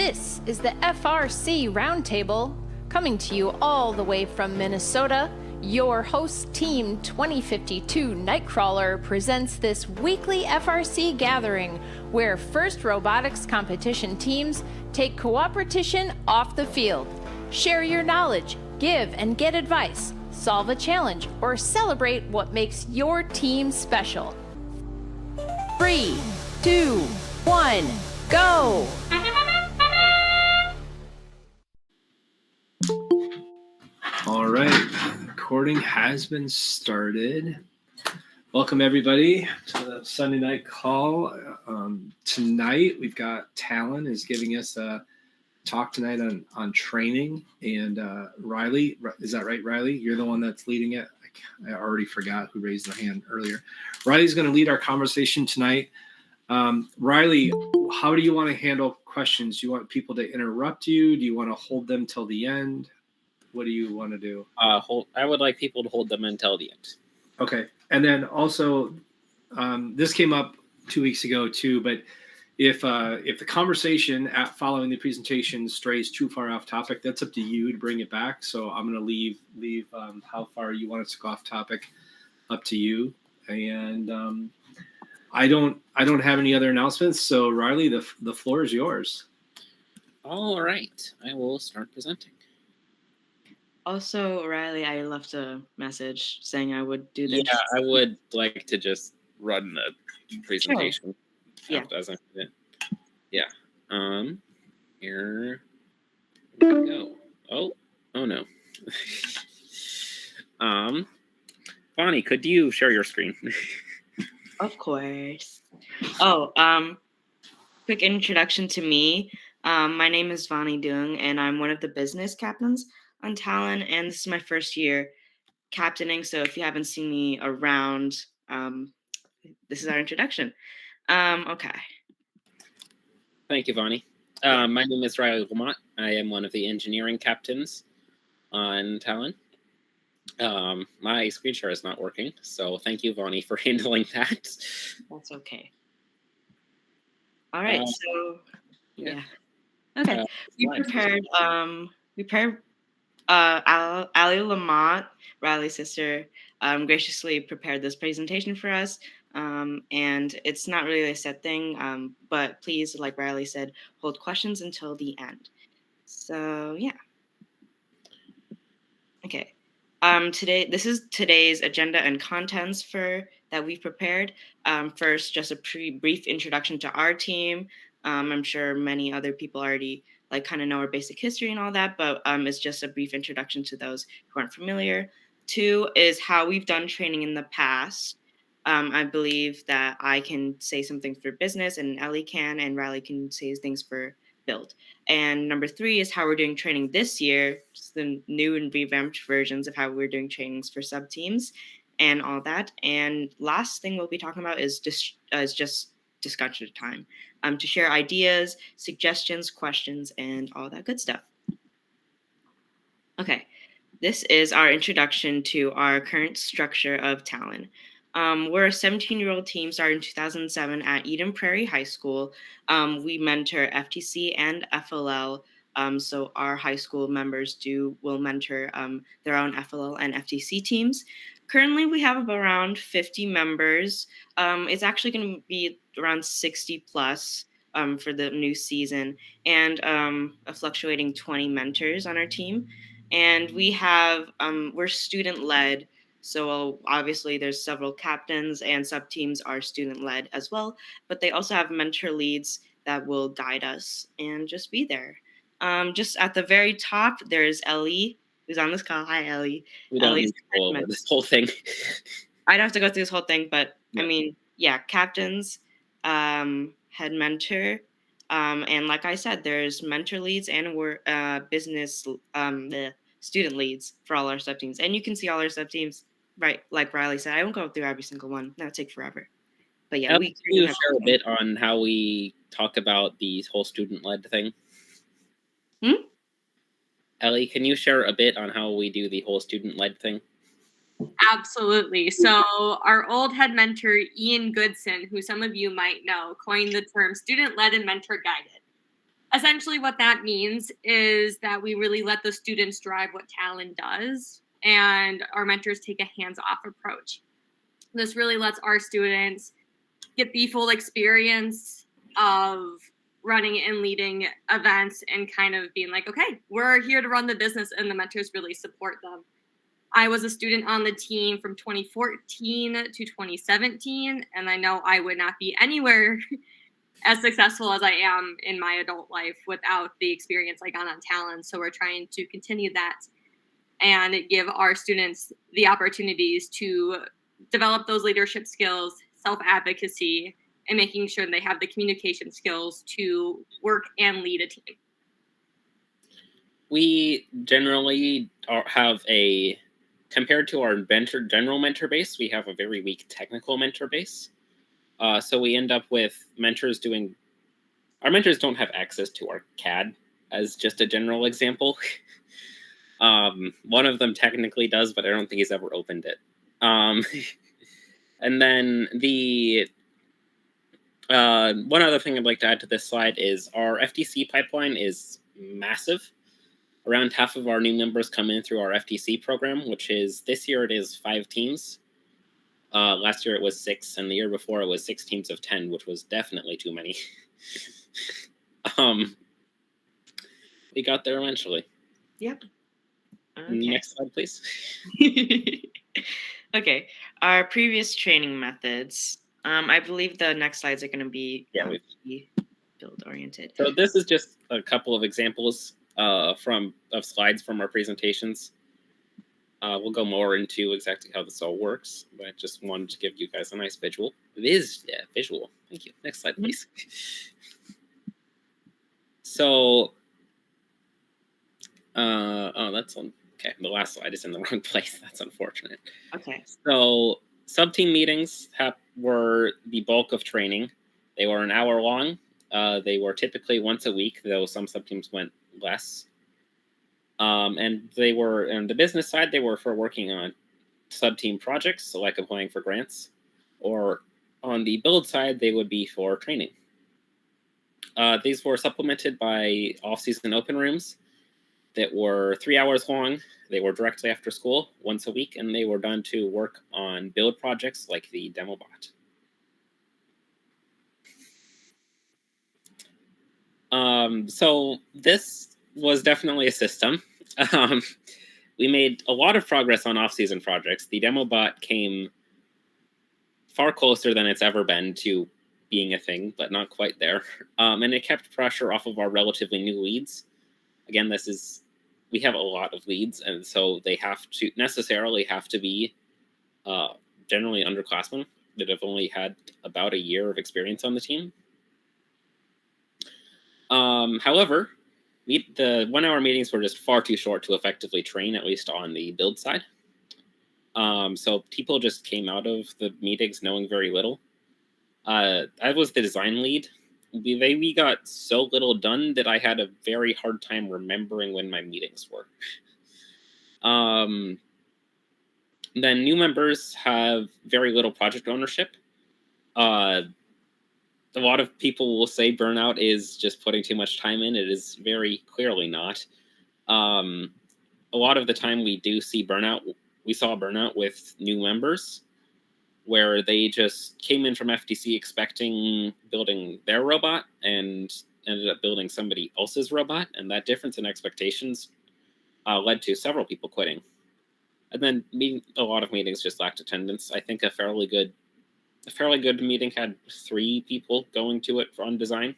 This is the FRC Roundtable, coming to you all the way from Minnesota. Your host team 2052 Nightcrawler presents this weekly FRC gathering where FIRST Robotics competition teams take cooperation off the field. Share your knowledge, give and get advice, solve a challenge, or celebrate what makes your team special. 3, 2, 1, go! All right, recording has been started. Welcome everybody to the Sunday night call. Tonight we've got Talon is giving us a talk tonight on training, and Riley, is that right, Riley? You're the one that's leading it. I already forgot who raised their hand earlier. Riley's going to lead our conversation tonight. Riley, how do you want to handle questions? Do you want people to interrupt you? Do you want to hold them till the end? What do you want to do? I would like people to hold them until the end. Okay. And then also, this came up 2 weeks ago too, but if the conversation following the presentation strays too far off topic, that's up to you to bring it back. So I'm going to leave how far you want us to go off topic up to you. And I don't have any other announcements. So Riley, the floor is yours. All right. I will start presenting. Also, Riley, I left a message saying I would do this. Yeah, I would like to just run the presentation. Sure. Yeah. As I did. Yeah. Here we go. Oh no. Bonnie, could you share your screen? Of course. Quick introduction to me. My name is Vani Dung, and I'm one of the business captains on Talon, and this is my first year captaining. So if you haven't seen me around, this is our introduction. Okay. Thank you, Vani. My name is Riley Lamont. I am one of the engineering captains on Talon. My screen share is not working, so thank you, Vani, for handling that. That's okay. All right, yeah. Okay, we prepared. Ali Lamont, Riley's sister, graciously prepared this presentation for us. And it's not really a set thing, but please, like Riley said, hold questions until the end. So yeah. Okay. This is today's agenda and contents that we've prepared. First, just a brief introduction to our team. I'm sure many other people already kind of know our basic history and all that, but it's just a brief introduction to those who aren't familiar. 2 is how we've done training in the past. I believe that I can say some things for business, and Ellie can, and Riley can say things for build. And number 3 is how we're doing training this year, just the new and revamped versions of how we're doing trainings for sub teams and all that. And last thing we'll be talking about is just discussion time, to share ideas, suggestions, questions, and all that good stuff. Okay, this is our introduction to our current structure of Talon. We're a 17-year-old team started in 2007 at Eden Prairie High School. We mentor FTC and FLL, so our high school members will mentor their own FLL and FTC teams. Currently, we have around 50 members. It's actually going to be around 60 plus for the new season, and a fluctuating 20 mentors on our team. And we're student-led, so obviously there's several captains, and sub-teams are student-led as well, but they also have mentor leads that will guide us and just be there. Just at the very top, there's Ellie, who's on this call. Hi, Ellie. We don't need to go over this whole thing. I don't have to go through this whole thing, but yeah. I mean, yeah, captains, head mentor, and like I said, there's mentor leads and we're business the student leads for all our sub teams, and you can see all our sub teams, right? Like Riley said, I won't go through every single one. That would take forever. But yeah, we can share a bit on how we talk about the whole student-led thing. Ellie, can you share a bit on how we do the whole student-led thing? Absolutely. So our old head mentor, Ian Goodson, who some of you might know, coined the term student-led and mentor-guided. essentially what that means is that we really let the students drive what Talon does, and our mentors take a hands-off approach. This really lets our students get the full experience of running and leading events and kind of being like, okay, we're here to run the business, and the mentors really support them. I was a student on the team from 2014 to 2017, and I know I would not be anywhere as successful as I am in my adult life without the experience I got on Talon. So we're trying to continue that and give our students the opportunities to develop those leadership skills, self-advocacy, and making sure they have the communication skills to work and lead a team. We generally have compared to our general mentor base, we have a very weak technical mentor base. So we end up with mentors our mentors don't have access to our CAD as just a general example. One of them technically does, but I don't think he's ever opened it. And then one other thing I'd like to add to this slide is our FTC pipeline is massive. Around half of our new members come in through our FTC program, which is this year it is 5 teams. Last year it was 6, and the year before it was 6 teams of 10, which was definitely too many. We got there eventually. Yep. Okay. Next slide, please. Okay. Our previous training methods. I believe the next slides are going to be build oriented. So this is just a couple of examples of slides from our presentations. We'll go more into exactly how this all works, but I just wanted to give you guys a nice visual. Visual. Thank you. Next slide, please. So, that's on. Okay, the last slide is in the wrong place. That's unfortunate. Okay. So, sub-team meetings were the bulk of training. They were an hour long. They were typically once a week, though some sub-teams went less. And they were, on the business side, they were for working on sub-team projects, so like applying for grants. Or on the build side, they would be for training. These were supplemented by off-season open rooms that were 3 hours long. They were directly after school, once a week, and they were done to work on build projects like the demo bot. So this was definitely a system. We made a lot of progress on off-season projects. The demo bot came far closer than it's ever been to being a thing, but not quite there. And it kept pressure off of our relatively new leads. Again, we have a lot of leads, and so they necessarily have to be generally underclassmen that have only had about a year of experience on the team. However, the 1 hour meetings were just far too short to effectively train, at least on the build side. So people just came out of the meetings knowing very little. I was the design lead. We got so little done that I had a very hard time remembering when my meetings were. Then new members have very little project ownership. A lot of people will say burnout is just putting too much time in. It is very clearly not. A lot of the time we do see burnout. We saw burnout with new members where they just came in from FTC expecting building their robot and ended up building somebody else's robot. And that difference in expectations led to several people quitting. And then a lot of meetings just lacked attendance. I think a fairly good meeting had 3 people going to it on design.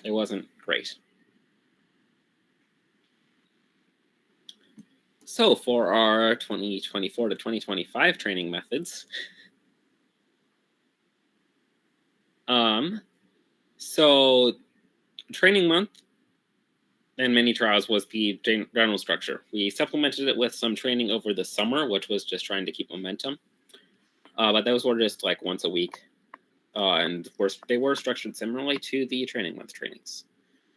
It wasn't great. So for our 2024 to 2025 training methods, so training month and mini trials was the general structure. We supplemented it with some training over the summer, which was just trying to keep momentum. But those were just like once a week. And they were structured similarly to the training month trainings.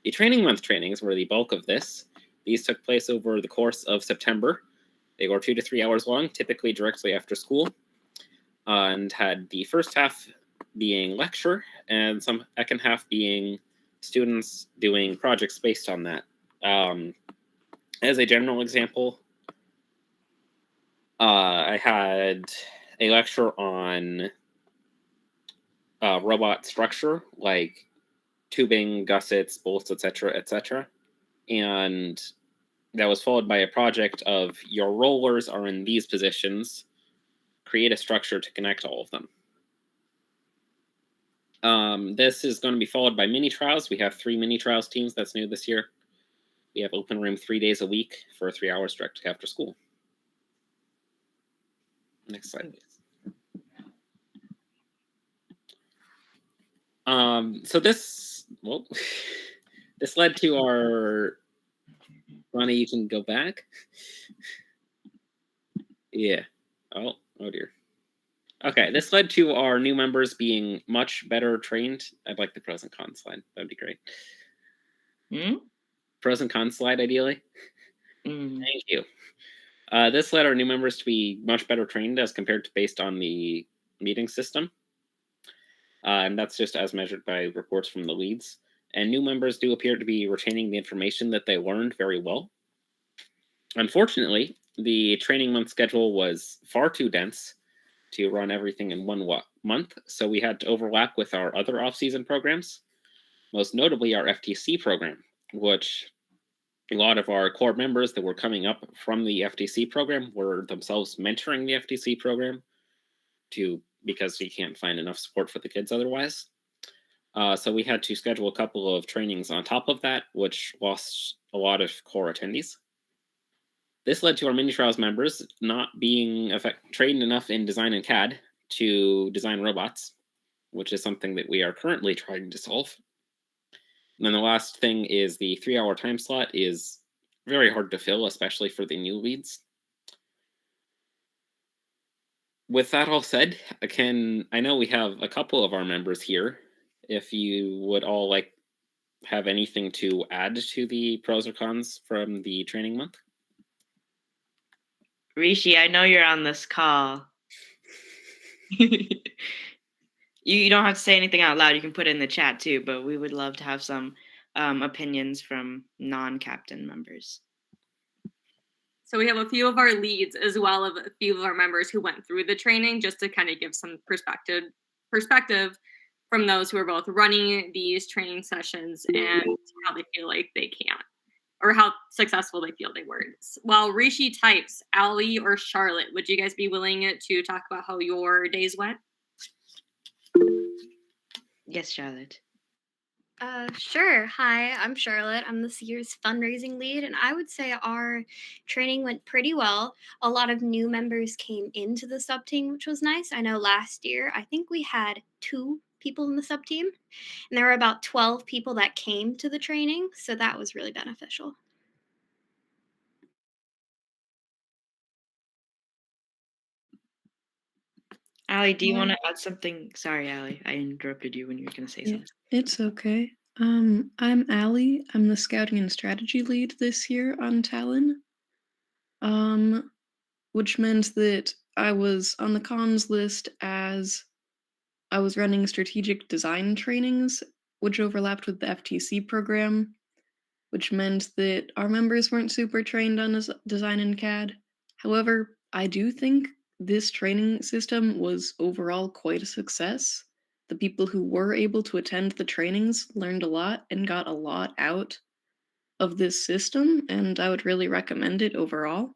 The training month trainings were the bulk of this. These took place over the course of September. They were 2 to 3 hours long, typically directly after school, and had the first half being lecture and some second half being students doing projects based on that. As a general example, I had a lecture on robot structure, like tubing, gussets, bolts, etc. And that was followed by a project of your rollers are in these positions, create a structure to connect all of them. This is going to be followed by mini trials. We have 3 mini trials teams that's new this year. We have open room 3 days a week for 3 hours direct after school. Next slide, please. So this, well, this led to our, Ronnie, you can go back. Yeah. Oh dear. Okay, this led to our new members being much better trained. I'd like the pros and cons slide. That'd be great. Pros and cons slide, ideally. Thank you. This led our new members to be much better trained as compared to based on the meeting system. And that's just as measured by reports from the leads. And new members do appear to be retaining the information that they learned very well. Unfortunately, the training month schedule was far too dense to run everything in one month, so we had to overlap with our other off-season programs, most notably our FTC program, which a lot of our core members that were coming up from the FTC program were themselves mentoring the FTC program because we can't find enough support for the kids otherwise. So we had to schedule a couple of trainings on top of that, which lost a lot of core attendees. This led to our mini trials members not being trained enough in design and CAD to design robots, which is something that we are currently trying to solve. And then the last thing is the 3-hour time slot is very hard to fill, especially for the new leads. With that all said, I know we have a couple of our members here. If you would all have anything to add to the pros or cons from the training month. Rishi, I know you're on this call. You don't have to say anything out loud. You can put it in the chat too, but we would love to have some opinions from non-captain members. So we have a few of our leads as well as a few of our members who went through the training, just to kind of give some perspective from those who are both running these training sessions and how they feel like they can, or how successful they feel they were. While Rishi types, Allie or Charlotte, would you guys be willing to talk about how your days went? Yes, Charlotte. Sure. Hi, I'm Charlotte. I'm this year's fundraising lead, and I would say our training went pretty well. A lot of new members came into the sub team, which was nice. I know last year, I think we had 2 people in the sub team, and there were about 12 people that came to the training, so that was really beneficial. Allie, do you want to add something? Sorry, Allie, I interrupted you when you were going to say something. It's okay. I'm Allie. I'm the scouting and strategy lead this year on Talon. Which meant that I was on the cons list as I was running strategic design trainings, which overlapped with the FTC program, which meant that our members weren't super trained on design and CAD. However, I do think this training system was overall quite a success. The people who were able to attend the trainings learned a lot and got a lot out of this system, and I would really recommend it overall.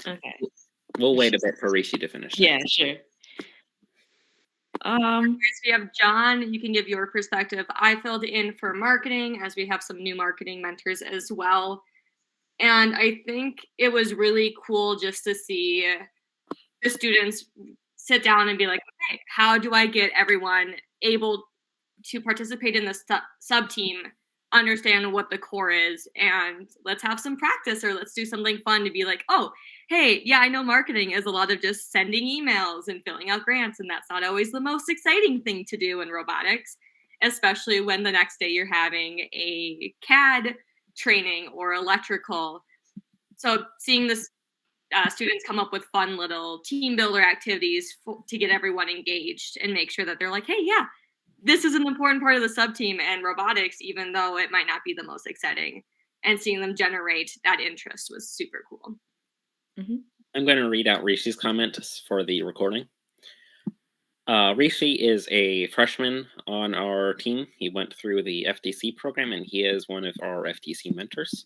Okay. We'll wait a bit for Rishi to finish. Yeah, sure. We have John. You can give your perspective. I filled in for marketing, as we have some new marketing mentors as well. And I think it was really cool just to see the students sit down and be like, okay, how do I get everyone able to participate in the sub team, understand what the core is, and let's have some practice, or let's do something fun to be like, oh, hey, yeah, I know marketing is a lot of just sending emails and filling out grants, and that's not always the most exciting thing to do in robotics, especially when the next day you're having a CAD training or electrical. So seeing this students come up with fun little team builder activities to get everyone engaged and make sure that they're like, hey, yeah, this is an important part of the sub team and robotics, even though it might not be the most exciting. And seeing them generate that interest was super cool. I'm going to read out Rishi's comment for the recording. Rishi is a freshman on our team. He went through the FTC program, and he is one of our FTC mentors.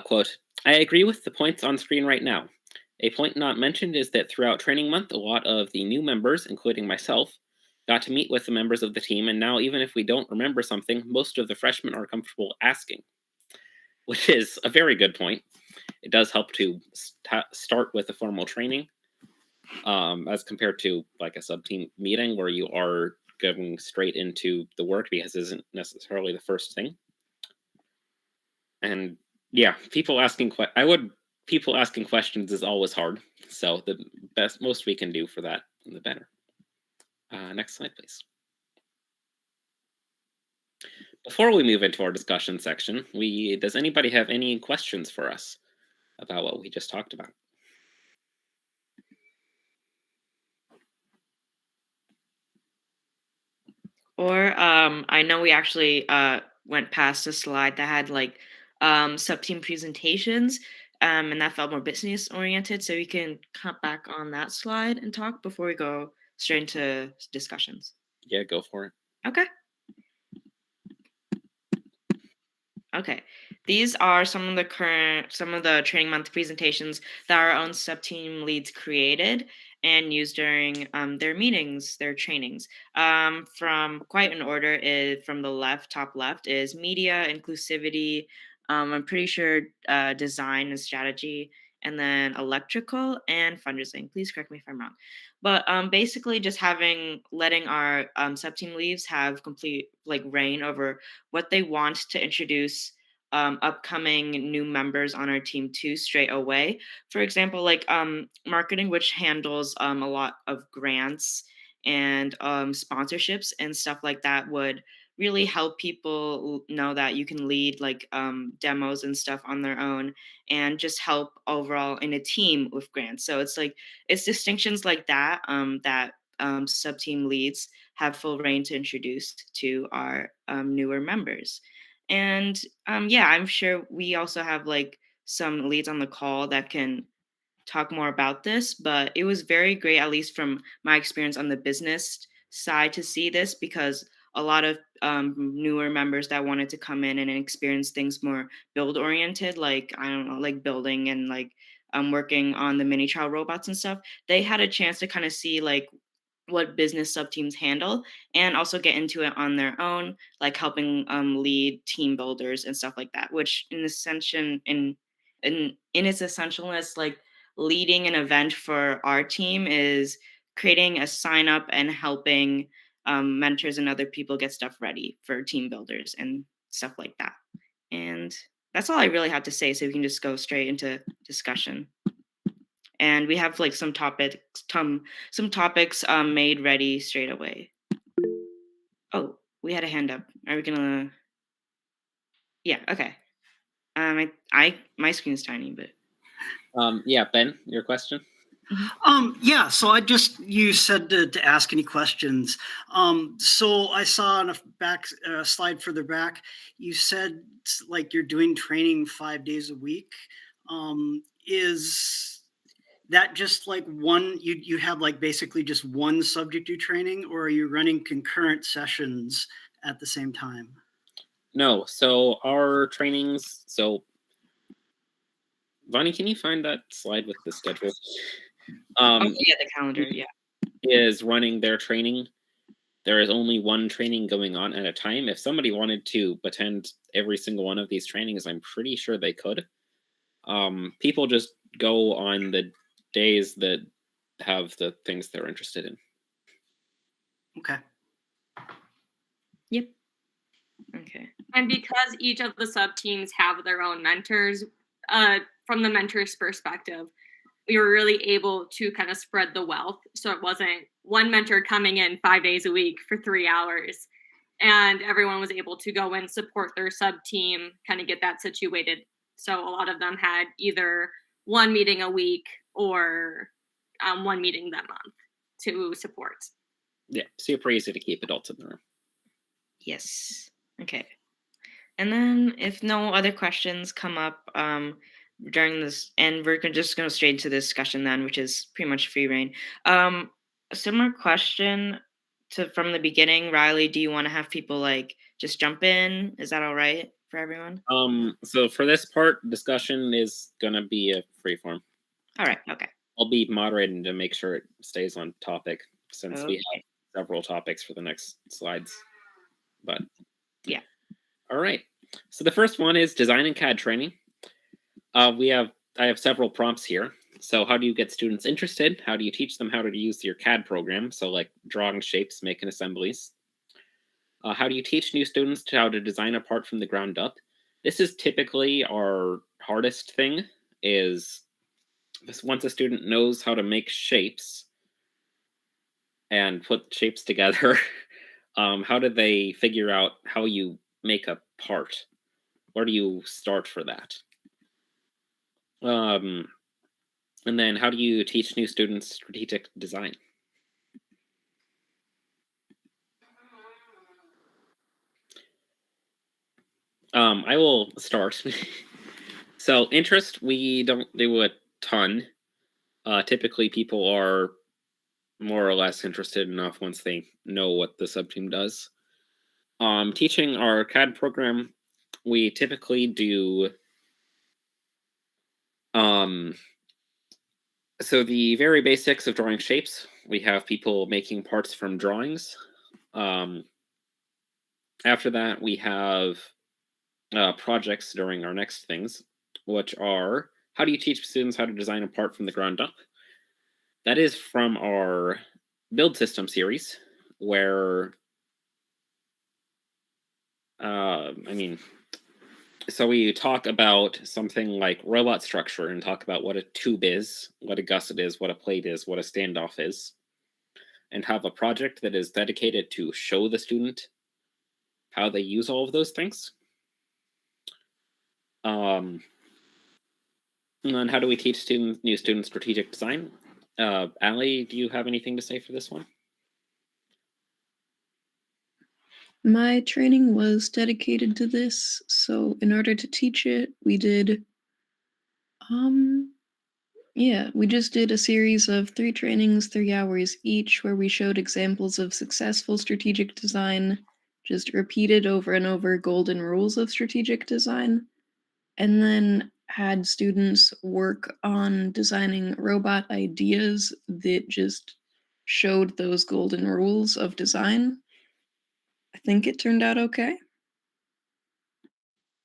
Quote, I agree with the points on screen right now. A point not mentioned is that throughout training month, a lot of the new members, including myself, got to meet with the members of the team, and now even if we don't remember something, most of the freshmen are comfortable asking, which is a very good point. It does help to start with a formal training, as compared to like a sub-team meeting where you are going straight into the work because it isn't necessarily the first thing. And yeah, people asking questions is always hard. So the most we can do for that, the better. Next slide, please. Before we move into our discussion section, does anybody have any questions for us about what we just talked about? Or I know we actually went past a slide that had like sub-team presentations, and that felt more business oriented. So we can cut back on that slide and talk before we go straight into discussions. Yeah, go for it. Okay. Okay, these are some of the training month presentations that our own sub-team leads created and used during their meetings, their trainings. From quite an order is from the top left is media, inclusivity, I'm pretty sure design and strategy, and then electrical and fundraising. Please correct me if I'm wrong. But basically just letting our sub-team leads have complete like reign over what they want to introduce upcoming new members on our team to straight away. For example, like marketing, which handles a lot of grants and sponsorships and stuff like that, would really help people know that you can lead like demos and stuff on their own and just help overall in a team with grants. So it's distinctions like that that sub team leads have full reign to introduce to our newer members. And yeah, I'm sure we also have like some leads on the call that can talk more about this, but it was very great, at least from my experience on the business side, to see this because a lot of newer members that wanted to come in and experience things more build oriented, like I don't know, like building and like working on the mini trial robots and stuff, they had a chance to kind of see like what business sub teams handle and also get into it on their own, like helping lead team builders and stuff like that, which in its essentialness, like leading an event for our team is creating a sign up and helping mentors and other people get stuff ready for team builders and stuff like that. And that's all I really have to say, so we can just go straight into discussion. And we have like some topics made ready straight away. Oh, we had a hand up. Are we gonna? Yeah. Okay. My screen's tiny, but. Yeah, Ben, your question. Yeah, so you said to ask any questions. So I saw on a back slide further back, you said like you're doing training 5 days a week. Is that just like one, you have like basically just one subject you're training, or are you running concurrent sessions at the same time? No, so our trainings, Vonnie, can you find that slide with the schedule? Yeah, the calendar, yeah. Is running their training. There is only one training going on at a time. If somebody wanted to attend every single one of these trainings, I'm pretty sure they could. People just go on the days that have the things they're interested in. Okay. Yep. Okay. And because each of the sub teams have their own mentors, from the mentor's perspective, we were really able to kind of spread the wealth. So it wasn't one mentor coming in 5 days a week for 3 hours, and everyone was able to go and support their sub team, kind of get that situated. So a lot of them had either one meeting a week or one meeting that month to support. Yeah, super easy to keep adults in the room. Yes. Okay. And then if no other questions come up during this, and we're just going straight into the discussion then, which is pretty much free reign. A similar question from the beginning, Riley, do you want to have people like just jump in? Is that all right for everyone? So for this part, discussion is gonna be a free form. All right. Okay. I'll be moderating to make sure it stays on topic since we have Okay. several topics for the next slides. But Yeah. All right. So the first one is design and CAD training. I have several prompts here. So how do you get students interested? How do you teach them how to use your CAD program? So like drawing shapes, making assemblies. How do you teach new students how to design a part from the ground up? This is typically our hardest thing, is once a student knows how to make shapes and put shapes together, how do they figure out how you make a part? Where do you start for that? And then how do you teach new students strategic design? I will start. So interest, we don't do a ton. Typically people are more or less interested enough once they know what the subteam does. Teaching our CAD program, we typically do so the very basics of drawing shapes. We have people making parts from drawings. After that, we have projects during our next things, which are how do you teach students how to design a part from the ground up? That is from our build system series, where so we talk about something like robot structure and talk about what a tube is, what a gusset is, what a plate is, what a standoff is, and have a project that is dedicated to show the student how they use all of those things. And then how do we teach new students strategic design? Allie, do you have anything to say for this one? My training was dedicated to this, so in order to teach it, we did, we just did a series of 3 trainings, 3 hours each, where we showed examples of successful strategic design, just repeated over and over golden rules of strategic design, and then had students work on designing robot ideas that just showed those golden rules of design. I think it turned out okay.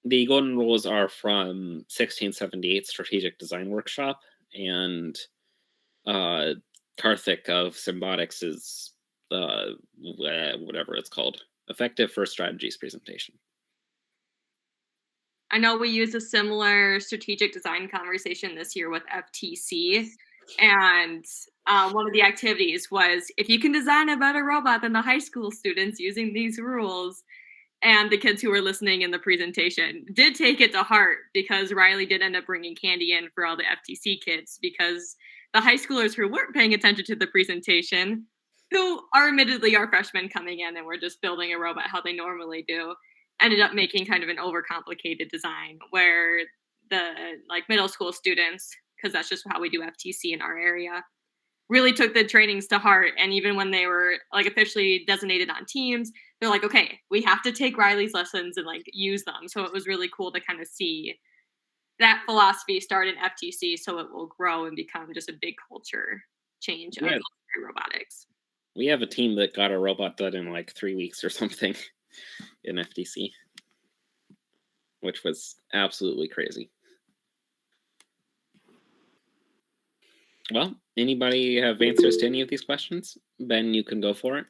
The golden rules are from 1678 Strategic Design Workshop, and Karthik of Symbotics is whatever it's called, Effective First Strategies presentation. I know we used a similar strategic design conversation this year with FTC. And one of the activities was, if you can design a better robot than the high school students using these rules, and the kids who were listening in the presentation did take it to heart, because Riley did end up bringing candy in for all the FTC kids, because the high schoolers who weren't paying attention to the presentation, who are admittedly our freshmen coming in and we're just building a robot how they normally do, ended up making kind of an overcomplicated design, where the middle school students, because that's just how we do FTC in our area, really took the trainings to heart. And even when they were officially designated on teams, they're like, okay, we have to take Riley's lessons and use them. So it was really cool to kind of see that philosophy start in FTC, so it will grow and become just a big culture change of robotics. We have a team that got a robot done in 3 weeks or something in FTC, which was absolutely crazy. Well, anybody have answers to any of these questions? Ben, you can go for it.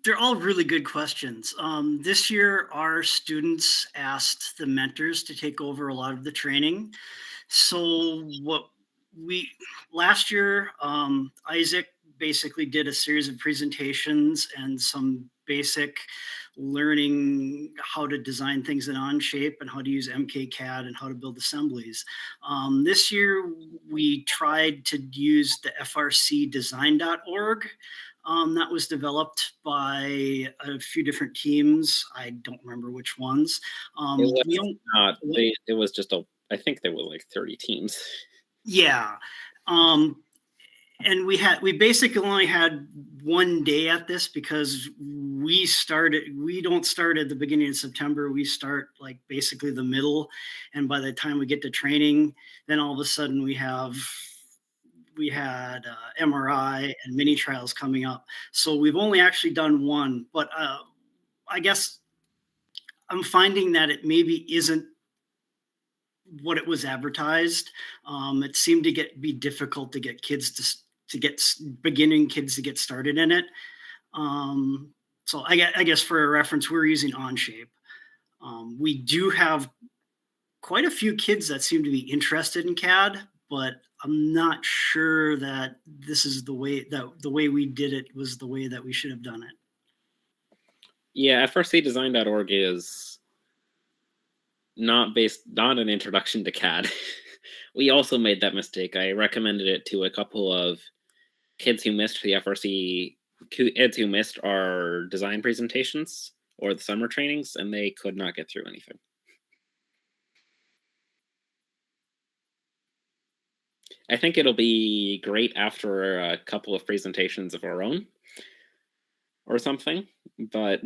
They're all really good questions. This year, our students asked the mentors to take over a lot of the training. So what we last year, Isaac basically did a series of presentations and some basic learning how to design things in Onshape and how to use MKCAD and how to build assemblies. This year, we tried to use the FRC design.org. That was developed by a few different teams. I don't remember which ones. It was just I think there were like 30 teams. Yeah. And we basically only had one day at this because we don't start at the beginning of September. We start like basically the middle. And by the time we get to training, then all of a sudden we had MRI and mini trials coming up. So we've only actually done one, but I guess I'm finding that it maybe isn't what it was advertised. It seemed to be difficult to get kids to get beginning kids to get started in it. So I guess for a reference, we're using Onshape. We do have quite a few kids that seem to be interested in CAD, but I'm not sure that this is the way we did it was the way that we should have done it. Yeah, FRCdesign.org is not an introduction to CAD. We also made that mistake. I recommended it to a couple of kids who missed the FRC, kids who missed our design presentations or the summer trainings, and they could not get through anything. I think it'll be great after a couple of presentations of our own or something, but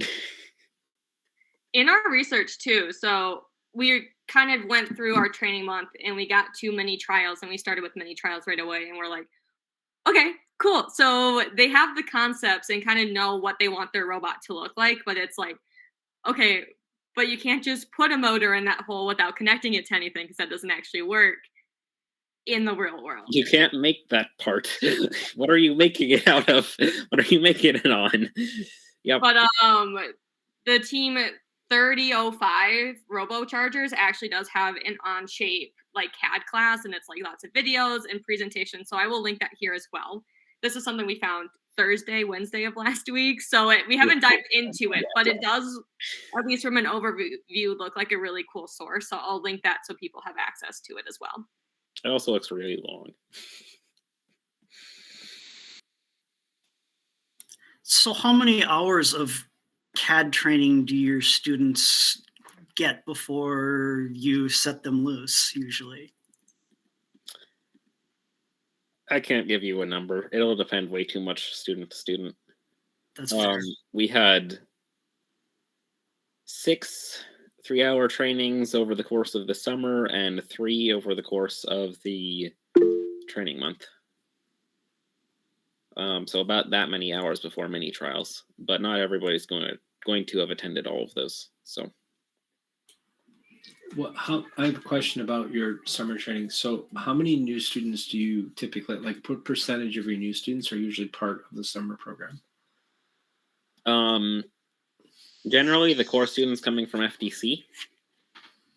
in our research too, so we kind of went through our training month and we got 2 mini trials, and we started with mini trials right away, and we're like, okay, cool. So they have the concepts and kind of know what they want their robot to look like, but it's like, okay, but you can't just put a motor in that hole without connecting it to anything, because that doesn't actually work in the real world. You can't make that part. What are you making it out of? What are you making it on? Yep. But the team 3005 RoboChargers actually does have an Onshape like CAD class, and it's like lots of videos and presentations. So I will link that here as well. This is something we found Wednesday of last week. So we haven't dived into it, but it does, at least from an overview, look like a really cool source. So I'll link that so people have access to it as well. It also looks really long. So how many hours of CAD training do your students get before you set them loose usually? I can't give you a number. It'll depend way too much student to student. That's fair. We had 6 3-hour trainings over the course of the summer and 3 over the course of the training month. So about that many hours before mini trials, but not everybody's going to have attended all of those. So, I have a question about your summer training. So, how many new students do you typically what percentage of your new students are usually part of the summer program? Generally, the core students coming from FDC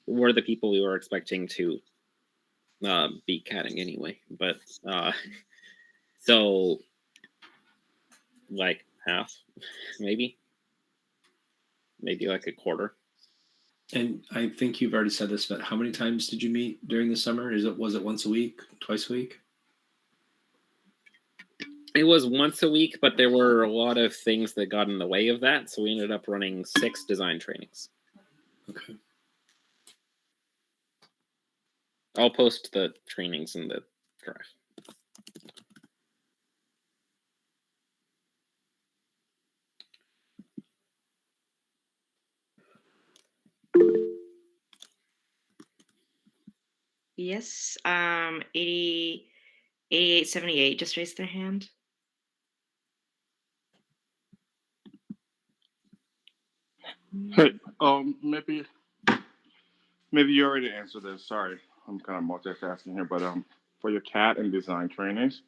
were the people we were expecting to be CADing anyway. But so like half, maybe like a quarter. And I think you've already said this, but how many times did you meet during the summer? Was it once a week, twice a week? It was once a week, but there were a lot of things that got in the way of that, so we ended up running 6 design trainings. Okay. I'll post the trainings in the drive. Yes, 8878 just raised their hand. Hey, maybe you already answered this. Sorry, I'm kind of multitasking here, but for your CAD and design trainings,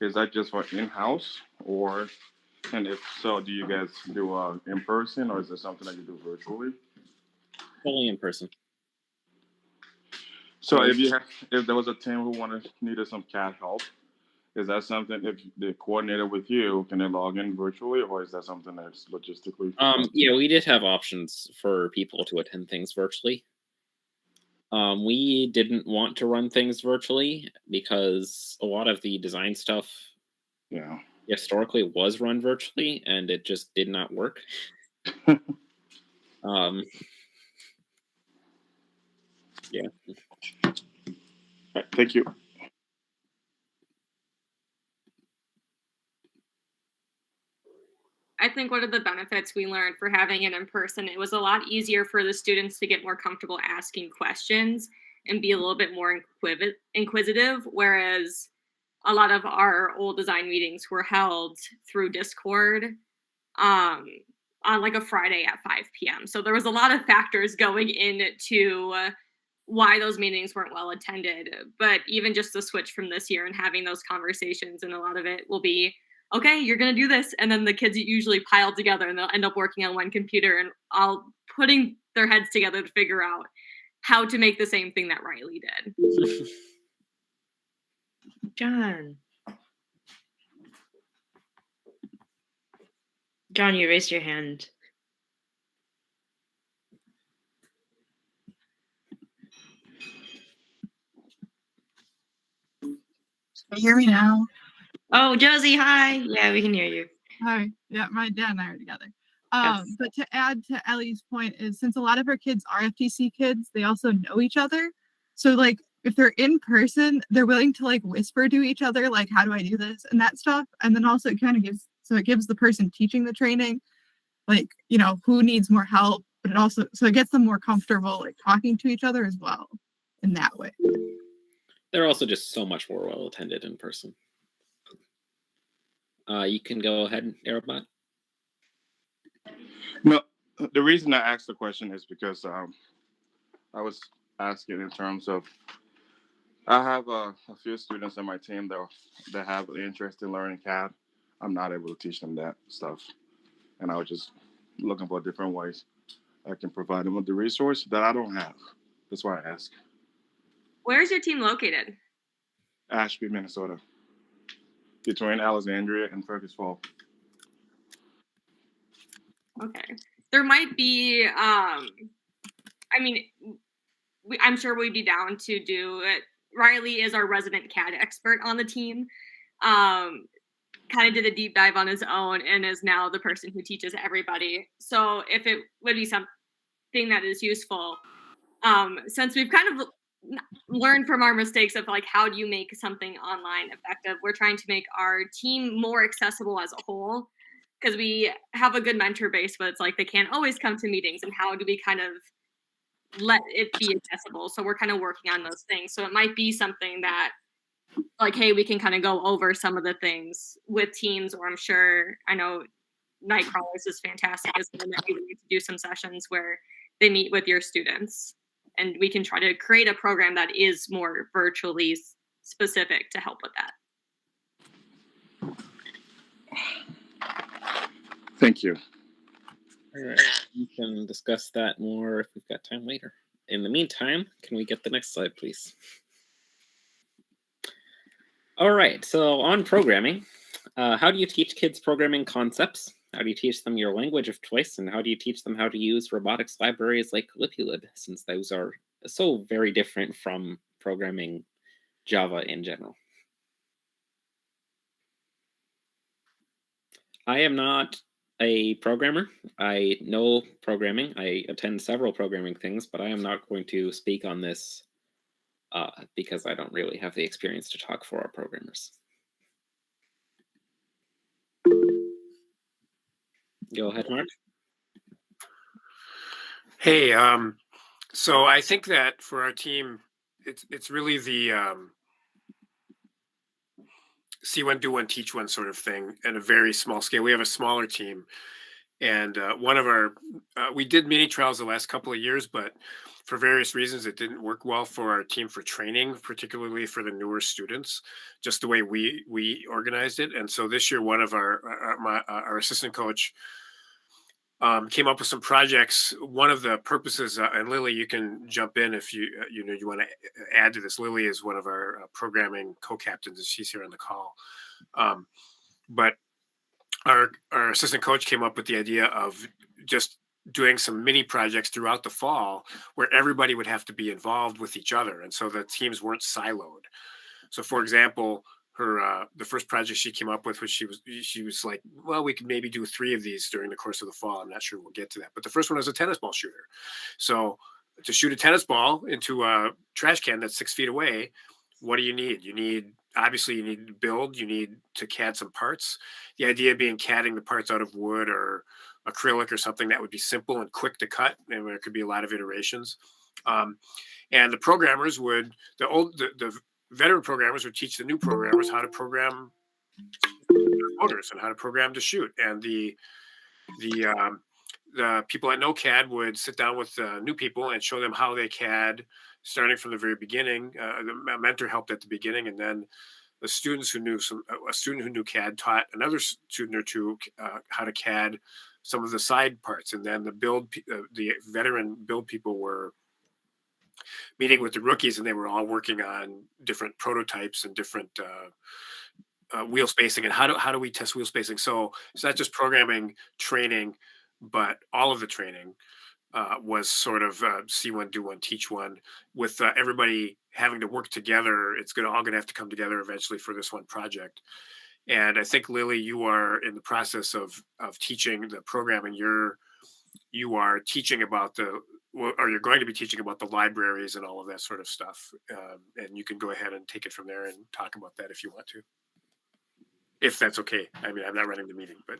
is that just for in-house, and if so, do you guys do in person, or is it something that you do virtually? Fully in person. So if there was a team who needed some CAD help, is that something if they coordinated with you, can they log in virtually, or is that something that's logistically? Yeah, we did have options for people to attend things virtually. We didn't want to run things virtually because a lot of the design stuff Yeah. historically was run virtually and it just did not work. Yeah. Right, thank you. I think one of the benefits we learned for having it in person, it was a lot easier for the students to get more comfortable asking questions and be a little bit more inquisitive, whereas a lot of our old design meetings were held through Discord um, on like a Friday at 5 p.m. So there was a lot of factors going into why those meetings weren't well attended. But even just the switch from this year and having those conversations, and a lot of it will be, okay, you're going to do this. And then the kids usually pile together and they'll end up working on one computer and all putting their heads together to figure out how to make the same thing that Riley did. John, you raised your hand. Can you hear me now? Oh, Josie, hi. Yeah, we can hear you. Hi. Yeah, my dad and I are together. Yes. But to add to Ellie's point is since a lot of our kids are FTC kids, they also know each other. So like if they're in person, they're willing to like whisper to each other, like, how do I do this and that stuff. And then also it kind of gives the person teaching the training, like, you know, who needs more help, but it also, so it gets them more comfortable like talking to each other as well in that way. They're also just so much more well attended in person. You can go ahead, Aerobot. No, the reason I asked the question is because I was asking in terms of I have a few students on my team that have an interest in learning CAD. I'm not able to teach them that stuff, and I was just looking for different ways I can provide them with the resource that I don't have. That's why I asked. Where's your team located? Ashby, Minnesota, between Alexandria and Fergus Falls. Okay. There might be, I mean, I'm sure we'd be down to do it. Riley is our resident CAD expert on the team. Kind of did a deep dive on his own and is now the person who teaches everybody. So if it would be something that is useful, since we've kind of learned from our mistakes of like, how do you make something online effective? We're trying to make our team more accessible as a whole, because we have a good mentor base, but it's like they can't always come to meetings. And how do we kind of let it be accessible? So we're kind of working on those things. So it might be something that like, hey, we can kind of go over some of the things with teams, or I know Nightcrawlers is fantastic as well, that we need to do some sessions where they meet with your students and we can try to create a program that is more virtually specific to help with that. Thank you. All right. We can discuss that more if we've got time later. In the meantime, can we get the next slide, please? All right, so on programming, how do you teach kids programming concepts? How do you teach them your language of choice? And how do you teach them how to use robotics libraries like Lipulib, since those are so very different from programming Java in general? I am not a programmer. I know programming. I attend several programming things, but I am not going to speak on this because I don't really have the experience to talk for our programmers. Go ahead, Mark. Hey, so I think that for our team, it's really the see one, do one, teach one sort of thing at a very small scale. We have a smaller team, and one of our we did mini trials the last couple of years, but for various reasons it didn't work well for our team for training, particularly for the newer students, just the way we organized it. And so this year, one of our assistant coach came up with some projects. One of the purposes, and Lily, you can jump in if you you want to add to this. Lily is one of our programming co-captains, and she's here on the call. But our assistant coach came up with the idea of just doing some mini projects throughout the fall where everybody would have to be involved with each other, and so the teams weren't siloed. So, for example, her the first project she came up with was she was like, well, we could maybe do 3 of these during the course of the fall. I'm not sure we'll get to that, but the first one was a tennis ball shooter. So to shoot a tennis ball into a trash can that's 6 feet away, what do you need? You need to build, you need to CAD some parts. The idea being CADing the parts out of wood or acrylic or something that would be simple and quick to cut, and there could be a lot of iterations. And the programmers would the veteran programmers would teach the new programmers how to program motors and how to program to shoot. And the people at NoCAD would sit down with new people and show them how they CAD, starting from the very beginning. The mentor helped at the beginning, and then the students who knew a student who knew CAD taught another student or two how to CAD some of the side parts. And then the veteran build people were meeting with the rookies, and they were all working on different prototypes and different wheel spacing and how do we test wheel spacing. So it's not just programming training, but all of the training was sort of see one, do one, teach one, with everybody having to work together. It's all going to have to come together eventually for this one project. And I think, Lily, you are in the process of teaching the programming. You are teaching about or you're going to be teaching about the libraries and all of that sort of stuff. And you can go ahead and take it from there and talk about that if you want to. If that's okay. I mean, I'm not running the meeting, but.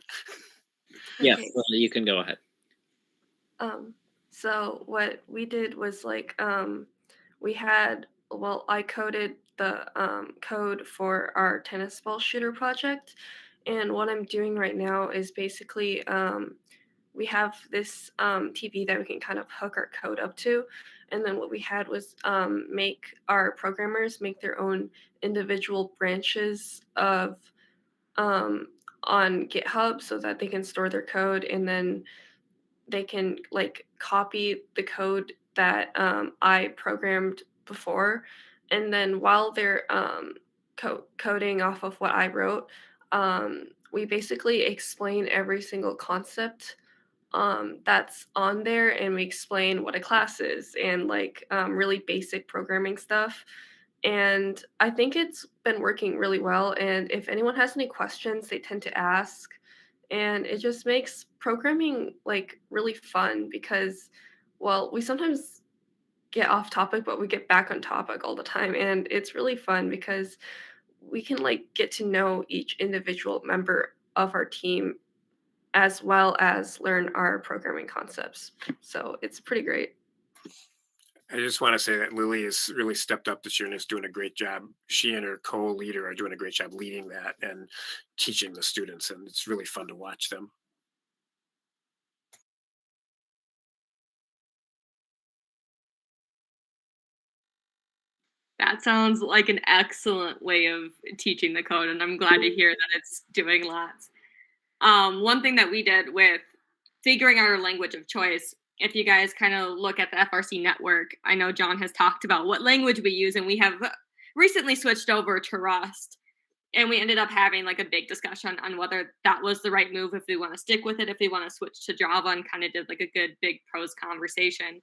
Yes, Okay. Lily, you can go ahead. So what we did was like I coded the code for our tennis ball shooter project, and what I'm doing right now is basically we have this TV that we can kind of hook our code up to, and then what we had was make our programmers make their own individual branches of on GitHub so that they can store their code, and then they can like copy the code that I programmed before, and then while they're coding off of what I wrote, we basically explain every single concept that's on there, and we explain what a class is and like really basic programming stuff. And I think it's been working really well. And if anyone has any questions, they tend to ask. And it just makes programming like really fun because, well, we sometimes get off topic, but we get back on topic all the time. And it's really fun because we can like get to know each individual member of our team as well as learn our programming concepts. So it's pretty great. I just want to say that Lily has really stepped up this year and is doing a great job. She and her co-leader are doing a great job leading that and teaching the students, and it's really fun to watch them. That sounds like an excellent way of teaching the code, and I'm glad to hear that it's doing lots. One thing that we did with figuring out our language of choice, if you guys kind of look at the FRC network, I know John has talked about what language we use, and we have recently switched over to Rust. And we ended up having like a big discussion on whether that was the right move, if we want to stick with it, if we want to switch to Java, and kind of did like a good big pros conversation.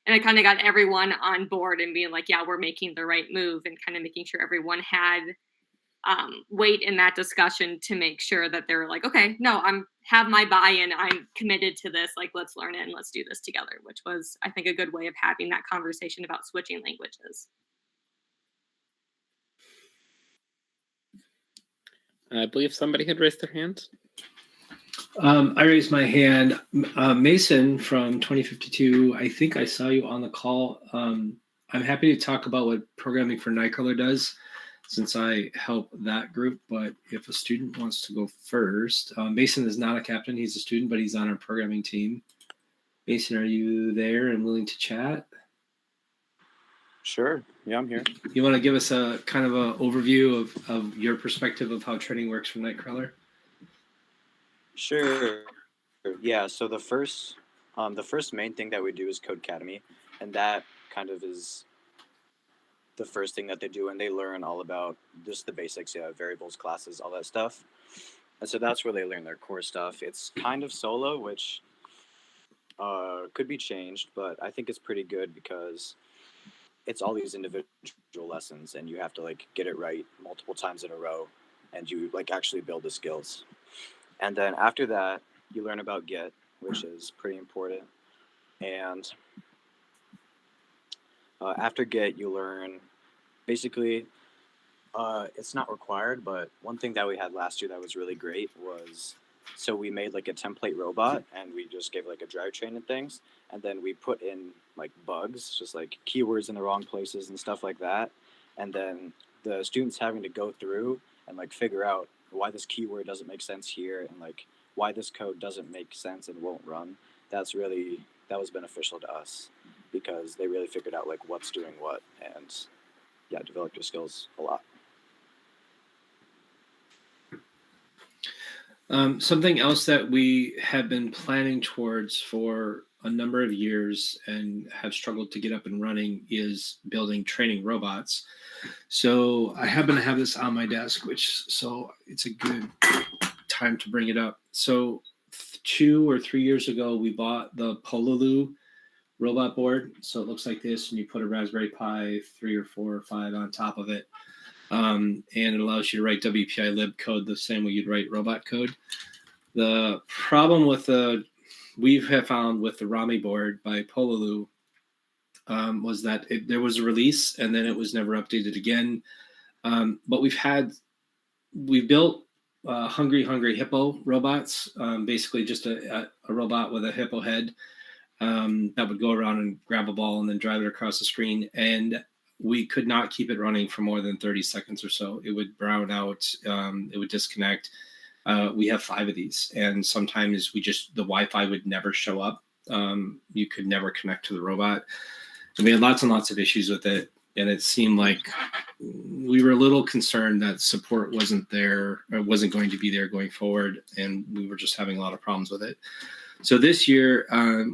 And it kind of got everyone on board and being like, yeah, we're making the right move, and kind of making sure everyone had weight in that discussion to make sure that they're like, okay, no, have my buy-in. I'm committed to this. Like, let's learn it and let's do this together, which was, I think, a good way of having that conversation about switching languages. I believe somebody had raised their hand. I raised my hand. Mason from 2052, I think I saw you on the call. I'm happy to talk about what Programming for Nightcrawler does, since I help that group. But if a student wants to go first, Mason is not a captain. He's a student, but he's on our programming team. Mason, are you there and willing to chat? Sure. Yeah, I'm here. You want to give us a kind of an overview of your perspective of how training works for Nightcrawler? Sure. Yeah, so the first main thing that we do is Code Academy, and that kind of is the first thing that they do, and they learn all about just the basics, yeah, variables, classes, all that stuff. And so that's where they learn their core stuff. It's kind of solo, which could be changed, but I think it's pretty good because it's all these individual lessons, and you have to like get it right multiple times in a row, and you like actually build the skills. And then after that, you learn about Git, which is pretty important. And after Git, you learn basically, it's not required, but one thing that we had last year that was really great was, so we made like a template robot and we just gave like a drivetrain and things. And then we put in like bugs, just like keywords in the wrong places and stuff like that. And then the students having to go through and like figure out why this keyword doesn't make sense here and like why this code doesn't make sense and won't run. That was beneficial to us because they really figured out like what's doing what, and yeah, developed your skills a lot. Something else that we have been planning towards for a number of years and have struggled to get up and running is building training robots. So I happen to have this on my desk, so it's a good time to bring it up. So 2 or 3 years ago, we bought the Pololu robot board. So it looks like this, and you put a Raspberry Pi 3 or 4 or 5 on top of it. And it allows you to write WPI lib code the same way you'd write robot code. The problem we have found with the Rami board by Pololu was that there was a release and then it was never updated again. But we've built Hungry Hippo robots, basically just a robot with a hippo head that would go around and grab a ball and then drive it across the screen. And we could not keep it running for more than 30 seconds or so. It would brown out, it would disconnect. We have 5 of these, and sometimes the Wi-Fi would never show up. You could never connect to the robot. And we had lots and lots of issues with it, and it seemed like we were a little concerned that support wasn't there, or wasn't going to be there going forward, and we were just having a lot of problems with it. So this year,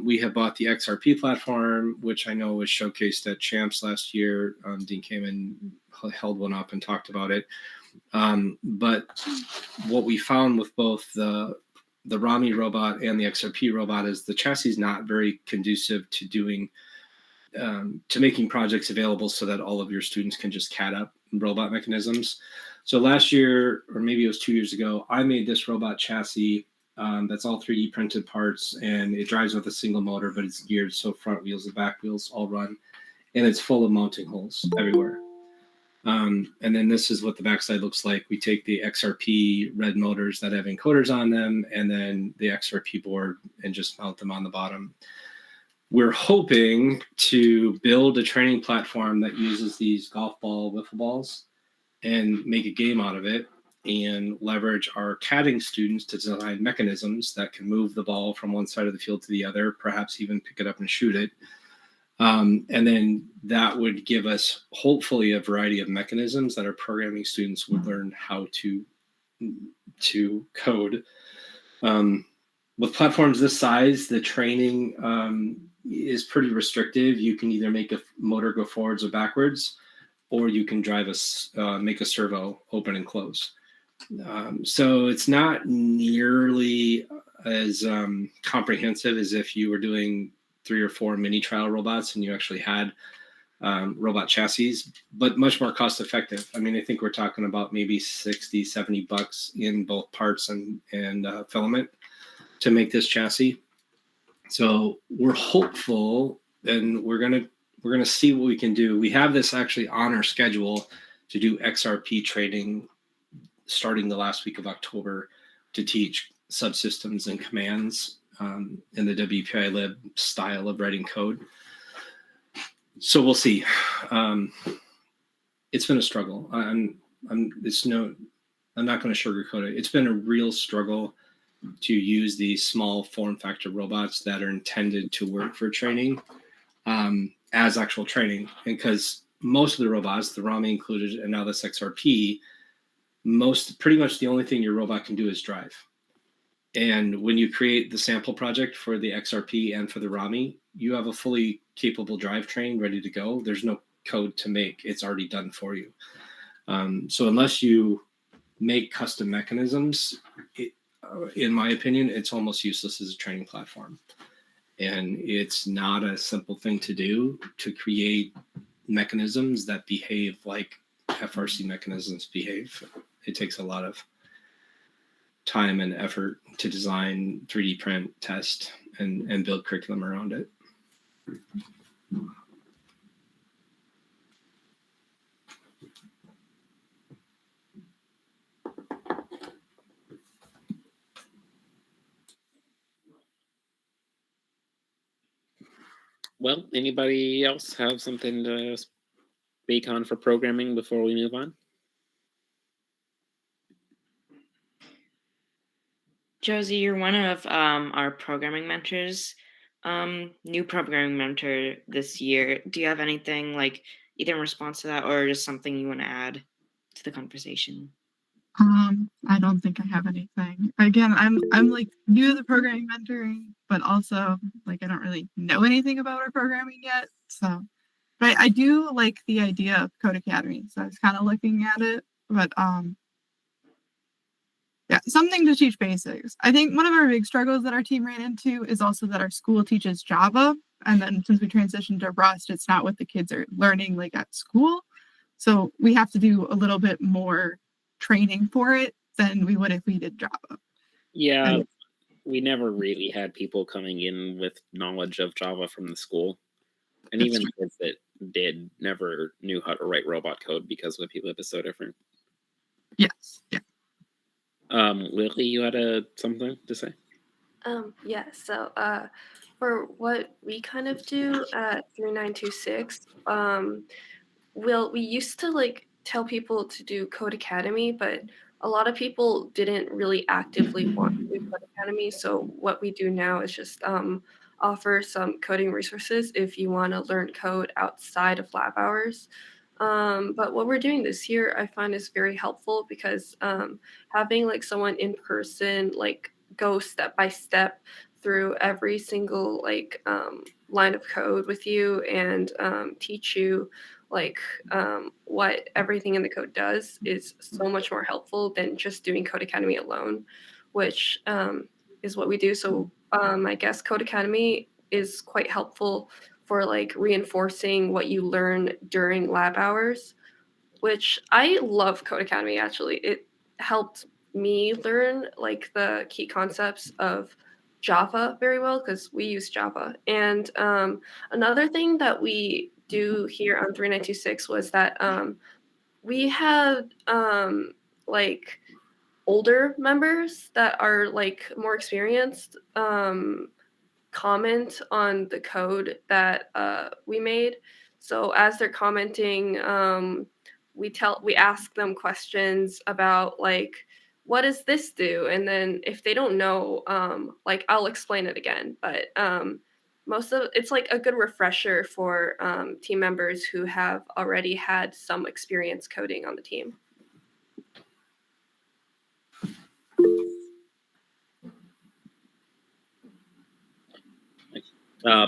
we have bought the XRP platform, which I know was showcased at Champs last year. Dean came and held one up and talked about it. But what we found with both the Rami robot and the XRP robot is the chassis is not very conducive to doing to making projects available so that all of your students can just CAD up robot mechanisms. So last year, or maybe it was 2 years ago, I made this robot chassis that's all 3D printed parts, and it drives with a single motor, but it's geared so front wheels and back wheels all run, and it's full of mounting holes everywhere. And then this is what the backside looks like. We take the XRP red motors that have encoders on them, and then the XRP board, and just mount them on the bottom. We're hoping to build a training platform that uses these golf ball wiffle balls and make a game out of it, and leverage our CADing students to design mechanisms that can move the ball from one side of the field to the other, perhaps even pick it up and shoot it. And then that would give us hopefully a variety of mechanisms that our programming students would learn how to code. With platforms this size, the training is pretty restrictive. You can either make a motor go forwards or backwards, or you can make a servo open and close. So it's not nearly as comprehensive as if you were doing 3 or 4 mini trial robots and you actually had robot chassis, but much more cost effective. I mean, I think we're talking about maybe $60-$70 in both parts and filament to make this chassis. So we're hopeful, and we're gonna see what we can do. We have this actually on our schedule to do XRP training starting the last week of October to teach subsystems and commands in the WPI lib style of writing code. So we'll see. It's been a struggle. I'm not going to sugarcoat it. It's been a real struggle to use these small form factor robots that are intended to work for training as actual training. And because most of the robots, the Rami included, and now this XRP, pretty much the only thing your robot can do is drive. And when you create the sample project for the XRP and for the RAMI, you have a fully capable drivetrain ready to go. There's no code to make. It's already done for you. So unless you make custom mechanisms, in my opinion, it's almost useless as a training platform. And it's not a simple thing to do to create mechanisms that behave like FRC mechanisms behave. It takes a lot of time and effort to design, 3D print, test, and build curriculum around it. Well, anybody else have something to speak on for programming before we move on? Josie, you're one of our programming mentors, new programming mentor this year. Do you have anything like either in response to that or just something you want to add to the conversation? I don't think I have anything. Again, I'm like new to the programming mentoring, but also like I don't really know anything about our programming yet. So, but I do like the idea of Code Academy. So I was kind of looking at it, but yeah, something to teach basics. I think one of our big struggles that our team ran into is also that our school teaches Java, and then since we transitioned to Rust, it's not what the kids are learning like at school. So we have to do a little bit more training for it than we would if we did Java. Yeah, we never really had people coming in with knowledge of Java from the school. And even the kids that did never knew how to write robot code because what people is so different. Yes. Yeah. Lily, you had something to say? Yeah, so for what we kind of do at 3926, we used to like tell people to do Code Academy, but a lot of people didn't really actively want to do Code Academy. So what we do now is just offer some coding resources if you want to learn code outside of lab hours. But what we're doing this year, I find is very helpful because having like someone in person, like go step by step through every single like line of code with you and teach you like what everything in the code does is so much more helpful than just doing Code Academy alone, which is what we do. So I guess Code Academy is quite helpful for like reinforcing what you learn during lab hours, which I love Code Academy actually. It helped me learn like the key concepts of Java very well because we use Java. And another thing that we do here on 3926 was that we had like older members that are like more experienced comment on the code that we made. So as they're commenting, we ask them questions about like, what does this do? And then if they don't know, like I'll explain it again. But most of it's like a good refresher for team members who have already had some experience coding on the team.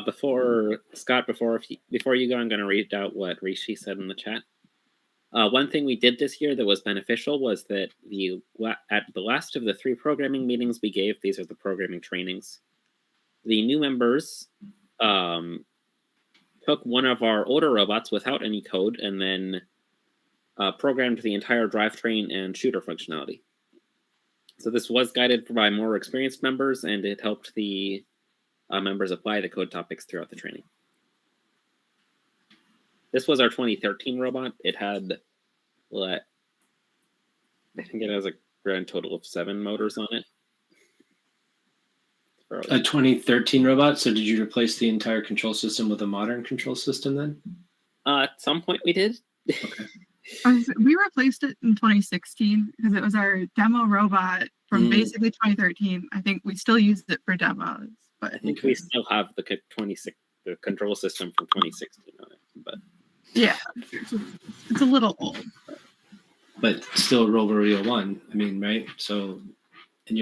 Before you go, I'm going to read out what Rishi said in the chat. One thing we did this year that was beneficial was that at the last of the 3 programming meetings we gave, these are the programming trainings, the new members took one of our older robots without any code and then programmed the entire drivetrain and shooter functionality. So this was guided by more experienced members, and it helped the members apply the code topics throughout the training. This was our 2013 robot. It had, I think it has a grand total of 7 motors on it. A 2013 robot? So did you replace the entire control system with a modern control system then? At some point we did. Okay. We replaced it in 2016 because it was our demo robot from basically 2013. I think we still use it for demos. But I think we still have the control system from 2016 on it, but yeah, it's a little old. But still Robo 1. I mean, right? So And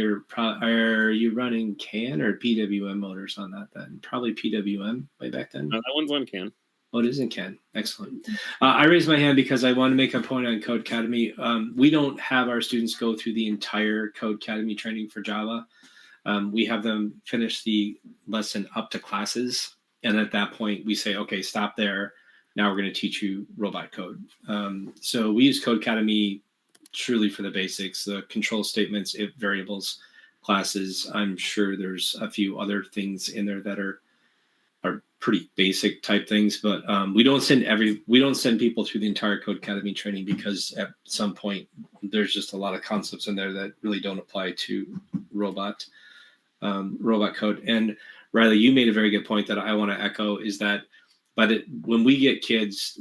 are you running CAN or PWM motors on that then? Probably PWM way back then. That one's on CAN. Oh, it is in CAN. Excellent. I raised my hand because I want to make a point on Code Academy. We don't have our students go through the entire Code Academy training for Java. We have them finish the lesson up to classes. And at that point, we say, okay, stop there. Now we're going to teach you robot code. So we use Code Academy truly for the basics, the control statements, if variables, classes. I'm sure there's a few other things in there that are pretty basic type things, but we don't send people through the entire Code Academy training because at some point there's just a lot of concepts in there that really don't apply to robot code. And Riley, you made a very good point that I want to echo is that when we get kids,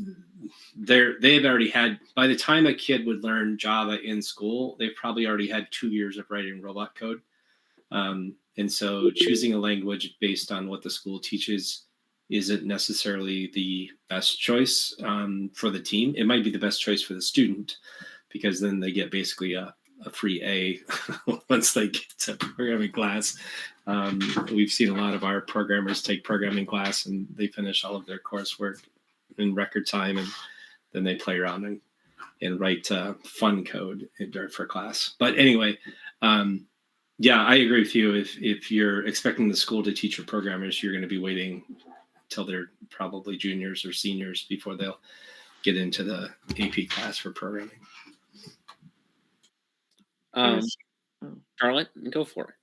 they've already had, by the time a kid would learn Java in school, they've probably already had 2 years of writing robot code. And so choosing a language based on what the school teaches isn't necessarily the best choice for the team. It might be the best choice for the student because then they get basically a free A once they get to programming class. We've seen a lot of our programmers take programming class and they finish all of their coursework in record time, and then they play around and write fun code for class. But anyway, yeah, I agree with you. If you're expecting the school to teach your programmers, you're going to be waiting till they're probably juniors or seniors before they'll get into the AP class for programming. Charlotte, go for it.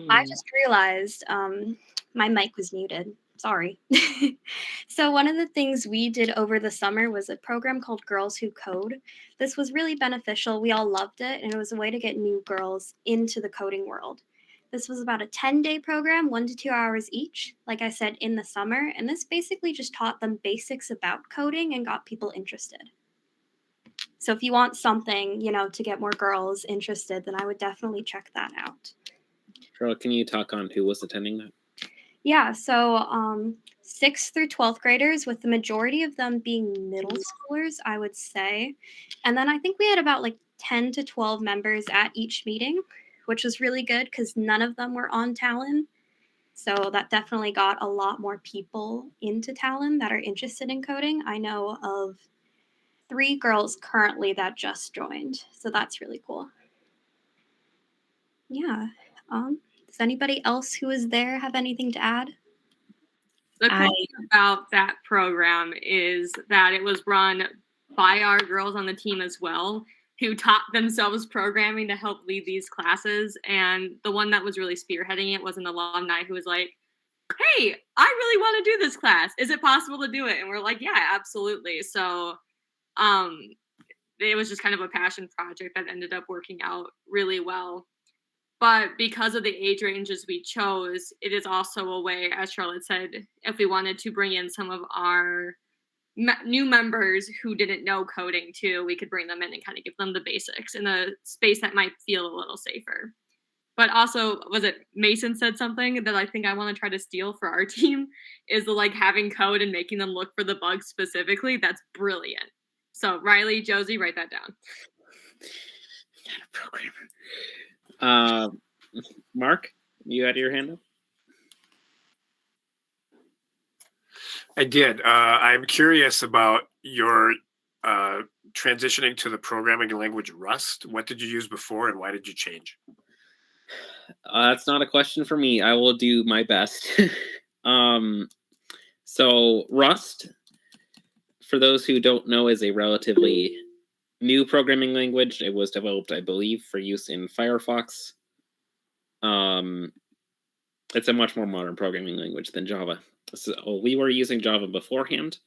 I just realized my mic was muted. Sorry. So one of the things we did over the summer was a program called Girls Who Code. This was really beneficial. We all loved it, and it was a way to get new girls into the coding world. This was about a 10-day program, 1 to 2 hours each, like I said, in the summer, and this basically just taught them basics about coding and got people interested. So if you want something, to get more girls interested, then I would definitely check that out. Charlotte, can you talk on who was attending that? Yeah, so 6th through 12th graders, with the majority of them being middle schoolers, I would say. And then I think we had about 10 to 12 members at each meeting, which was really good because none of them were on Talon. So that definitely got a lot more people into Talon that are interested in coding. I know of 3 girls currently that just joined, so that's really cool. Yeah. Does anybody else who is there have anything to add? The cool thing about that program is that it was run by our girls on the team as well, who taught themselves programming to help lead these classes. And the one that was really spearheading it was an alumni who was like, hey, I really want to do this class. Is it possible to do it? And we're like, yeah, absolutely. So it was just kind of a passion project that ended up working out really well. But because of the age ranges we chose, it is also a way, as Charlotte said, if we wanted to bring in some of our new members who didn't know coding too, we could bring them in and kind of give them the basics in a space that might feel a little safer. But also, was it Mason said something that I think I want to try to steal for our team is the having code and making them look for the bugs specifically. That's brilliant. So Riley, Josie, write that down. Not a programmer. Mark, you had your hand up? I did. I'm curious about your transitioning to the programming language Rust. What did you use before and why did you change? That's not a question for me. I will do my best. So Rust, for those who don't know, is a relatively new programming language. It was developed, I believe, for use in Firefox. It's a much more modern programming language than Java. So we were using Java beforehand.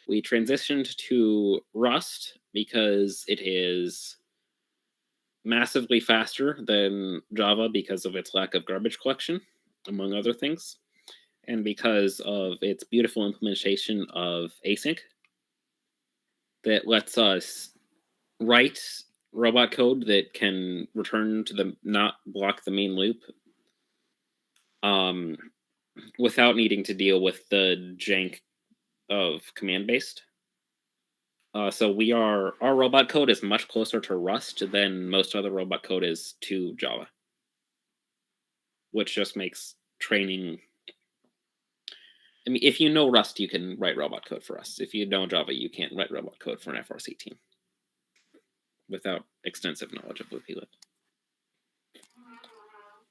We transitioned to Rust because it is massively faster than Java because of its lack of garbage collection, among other things, and because of its beautiful implementation of async that lets us write robot code that can return to not block the main loop. without needing to deal with the jank of command-based. So our robot code is much closer to Rust than most other robot code is to Java, which just makes training. I mean, if you know Rust, you can write robot code for us. If you know Java, you can't write robot code for an FRC team without extensive knowledge of WPLib.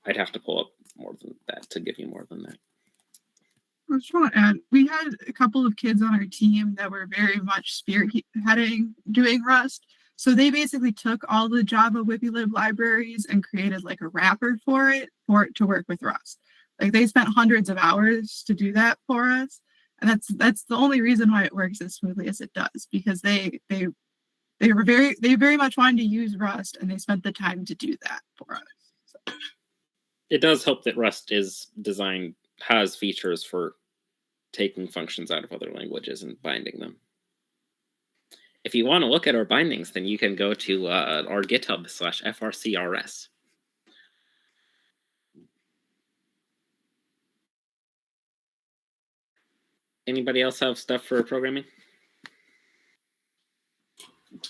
I'd have to pull up more than that to give you more than that. I just want to add, we had a couple of kids on our team that were very much spearheading doing Rust. So they basically took all the Java WPLib libraries and created like a wrapper for it to work with Rust. Like they spent hundreds of hours to do that for us. And that's the only reason why it works as smoothly as it does, because they very much wanted to use Rust and they spent the time to do that for us. So. It does help that Rust has features for taking functions out of other languages and binding them. If you want to look at our bindings, then you can go to our GitHub /FRCRS. Anybody else have stuff for programming?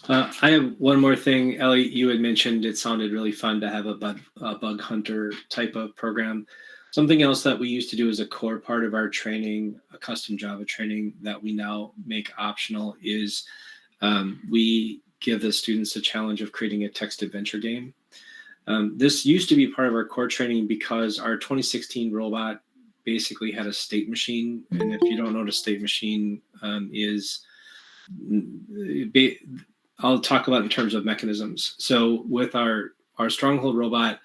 I have one more thing. Ellie, you had mentioned it sounded really fun to have a bug hunter type of program. Something else that we used to do as a core part of our training, a custom Java training that we now make optional, is we give the students a challenge of creating a text adventure game. This used to be part of our core training because our 2016 robot basically had a state machine. And if you don't know what a state machine is, I'll talk about it in terms of mechanisms. So with our Stronghold robot,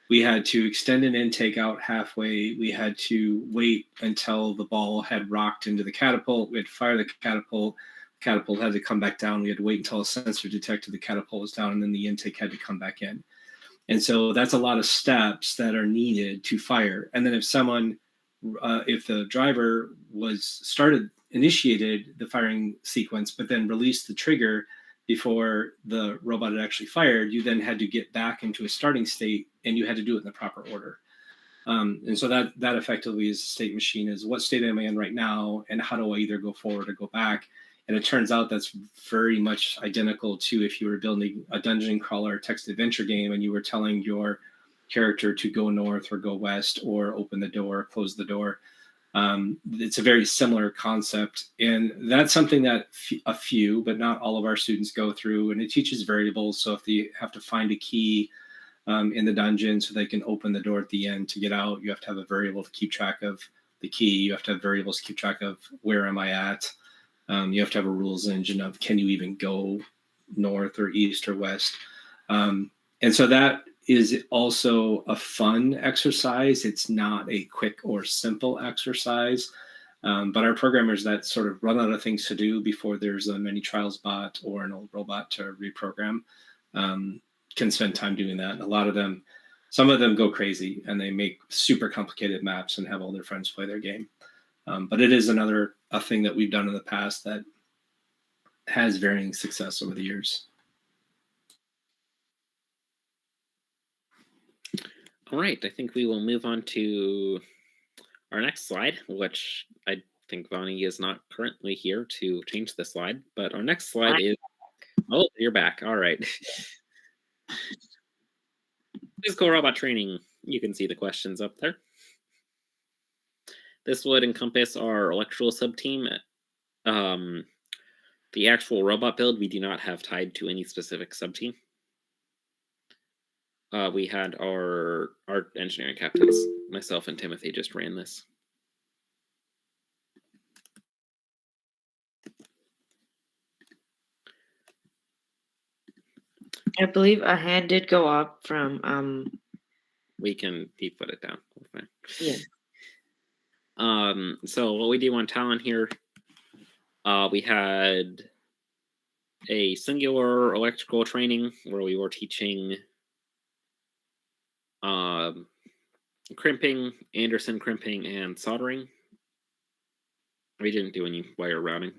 we had to extend an intake out halfway. We had to wait until the ball had rocked into the catapult. We had to fire the catapult. The catapult had to come back down. We had to wait until a sensor detected the catapult was down, and then the intake had to come back in. And so that's a lot of steps that are needed to fire. And then if the driver initiated the firing sequence, but then released the trigger before the robot had actually fired, you then had to get back into a starting state, and you had to do it in the proper order. And so that effectively is state machine, is what state am I in right now, and how do I either go forward or go back? And it turns out that's very much identical to if you were building a dungeon crawler text adventure game and you were telling your character to go north or go west or open the door, close the door. It's a very similar concept, and that's something that a few, but not all of our students go through, and it teaches variables. So if they have to find a key in the dungeon so they can open the door at the end to get out, you have to have a variable to keep track of the key. You have to have variables to keep track of where am I at. You have to have a rules engine of can you even go north or east or west. And so that is also a fun exercise. It's not a quick or simple exercise, but our programmers that sort of run out of things to do before there's a mini trials bot or an old robot to reprogram can spend time doing that. And some of them go crazy and they make super complicated maps and have all their friends play their game. But it is a thing that we've done in the past that has varying success over the years. All right, I think we will move on to our next slide, which I think Vonnie is not currently here to change the slide, but our next slide is, oh, you're back. All right. Physical robot training. You can see the questions up there. This would encompass our electrical subteam. The actual robot build we do not have tied to any specific subteam. We had our engineering captains, myself and Timothy, just ran this. I believe a hand did go up from We can put it down. Okay. Yeah. So what we do on Talon here, we had a singular electrical training where we were teaching crimping, Anderson crimping, and soldering. We didn't do any wire routing.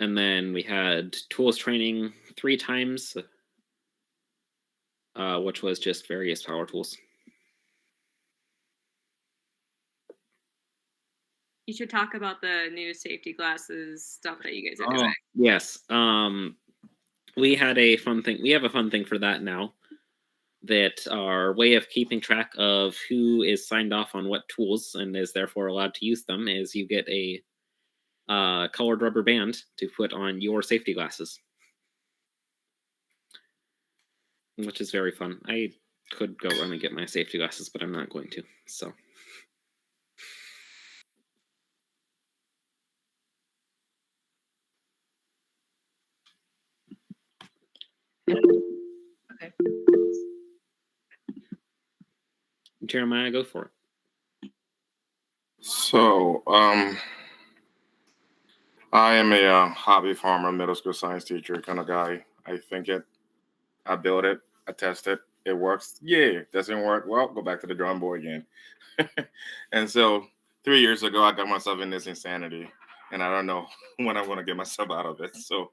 And then we had tools training 3 times, which was just various power tools. You should talk about the new safety glasses stuff that you guys are Oh, doing. yes. We had a fun thing. We have a fun thing for that now. That our way of keeping track of who is signed off on what tools and is therefore allowed to use them is you get a colored rubber band to put on your safety glasses, which is very fun. I could go run and get my safety glasses, but I'm not going to. So. Okay. Jeremiah, go for it. So, I am a hobby farmer, middle school science teacher kind of guy. I build it, I test it, it works. Yeah, doesn't work. Well, go back to the drawing board again. And so 3 years ago, I got myself in this insanity, and I don't know when I'm going to get myself out of it. So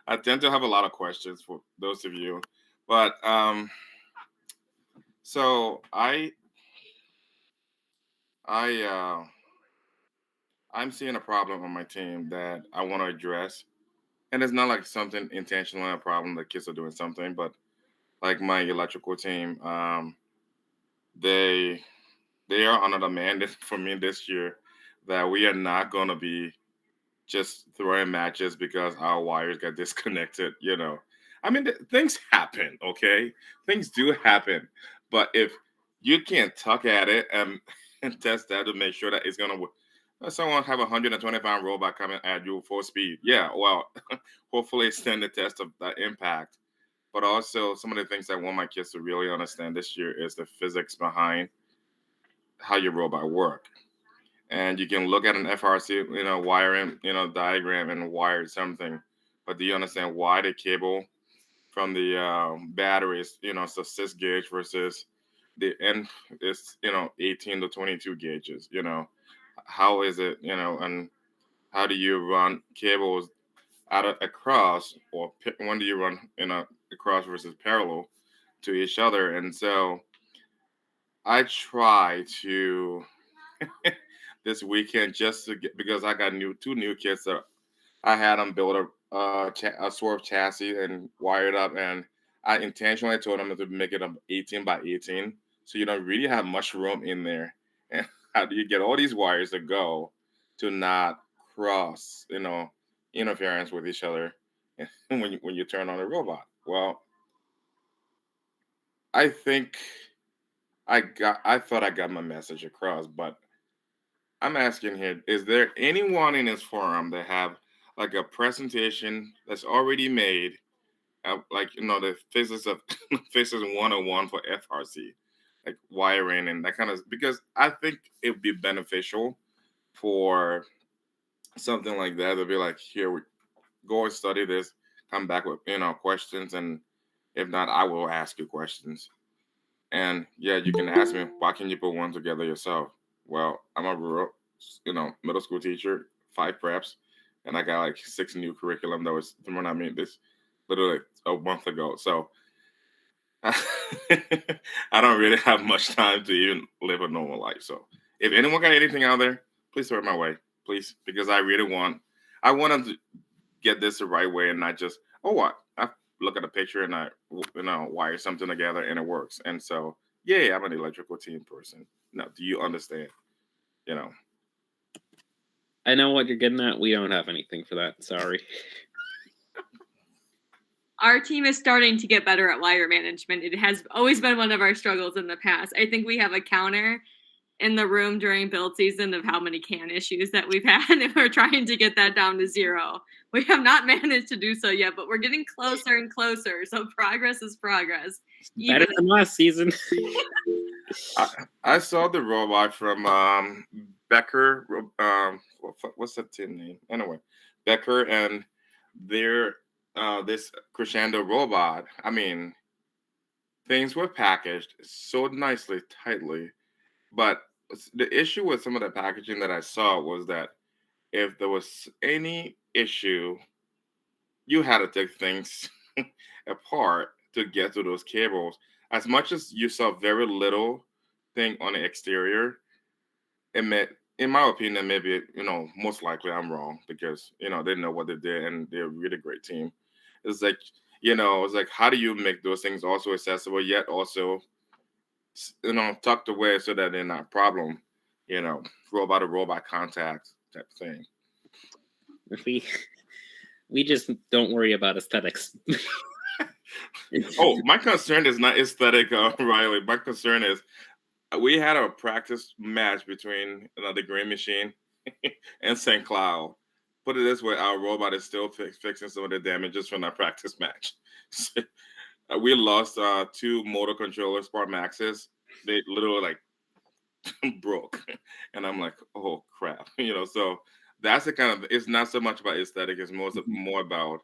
I tend to have a lot of questions for those of you, but so I I'm seeing a problem on my team that I want to address, and it's not like something intentional, a problem that kids are doing something, but like my electrical team, they they are under the mandate for me this year that we are not going to be just throwing matches because our wires got disconnected. I mean, things happen, okay? Things do happen. But if you can't tuck at it and test that to make sure that it's going to work, someone have a 120-pound robot coming at you full speed. Yeah, well, hopefully stand the test of that impact. But also, some of the things I want my kids to really understand this year is the physics behind how your robot work. And you can look at an FRC, wiring, diagram and wire something. But do you understand why the cable from the batteries, it's a 6 gauge versus the end is, 18 to 22 gauges, how is it, and how do you run cables out of across or when do you run across versus parallel to each other? And so I try to this weekend just to get because I got two new kids that I had them build a swerve chassis and wire it up, and I intentionally told them to make it a 18 by 18, so you don't really have much room in there. And how do you get all these wires to go to not cross, interference with each other when you turn on a robot? Well, I think I thought I got my message across, but I'm asking here, is there anyone in this forum that have like a presentation that's already made, like the physics of physics 101 for FRC, like wiring and that kind of because I think it would be beneficial for something like that to be like, here we go and study this, come back with questions, and if not, I will ask you questions. And yeah, you can ask me, why can you put one together yourself? Well, I'm a rural, middle school teacher, 5 preps, and I got like 6 new curriculum that was thrown at me this literally a month ago. So I don't really have much time to even live a normal life. So if anyone got anything out there, please throw it my way, please, because I want them to get this the right way and not just, oh, what? I look at a picture and I, wire something together and it works. And so, yeah, I'm an electrical team person. Now, do you understand? I know what you're getting at. We don't have anything for that. Sorry. Our team is starting to get better at wire management. It has always been one of our struggles in the past. I think we have a counter in the room during build season of how many CAN issues that we've had, and we're trying to get that down to 0. We have not managed to do so yet, but we're getting closer and closer. So progress is progress. Better than last season. I saw the robot from Becker. What's that team name? Anyway, Becker and their this Crescendo robot. I mean, things were packaged so nicely, tightly. But the issue with some of the packaging that I saw was that if there was any issue, you had to take things apart to get to those cables. As much as you saw very little thing on the exterior, it meant in my opinion, maybe most likely I'm wrong because they know what they did and they're a really great team. It's like it's like how do you make those things also accessible yet also tucked away so that they're not a problem, you know, robot to robot contact type thing. We just don't worry about aesthetics. Oh, my concern is not aesthetic, Riley. My concern is we had a practice match between the Green Machine and St. Cloud. Put it this way, our robot is still fixing some of the damages from that practice match. We lost two motor controller Smart Maxes. They literally like broke, and I'm like, oh crap, So that's the kind of. It's not so much about aesthetic. It's more about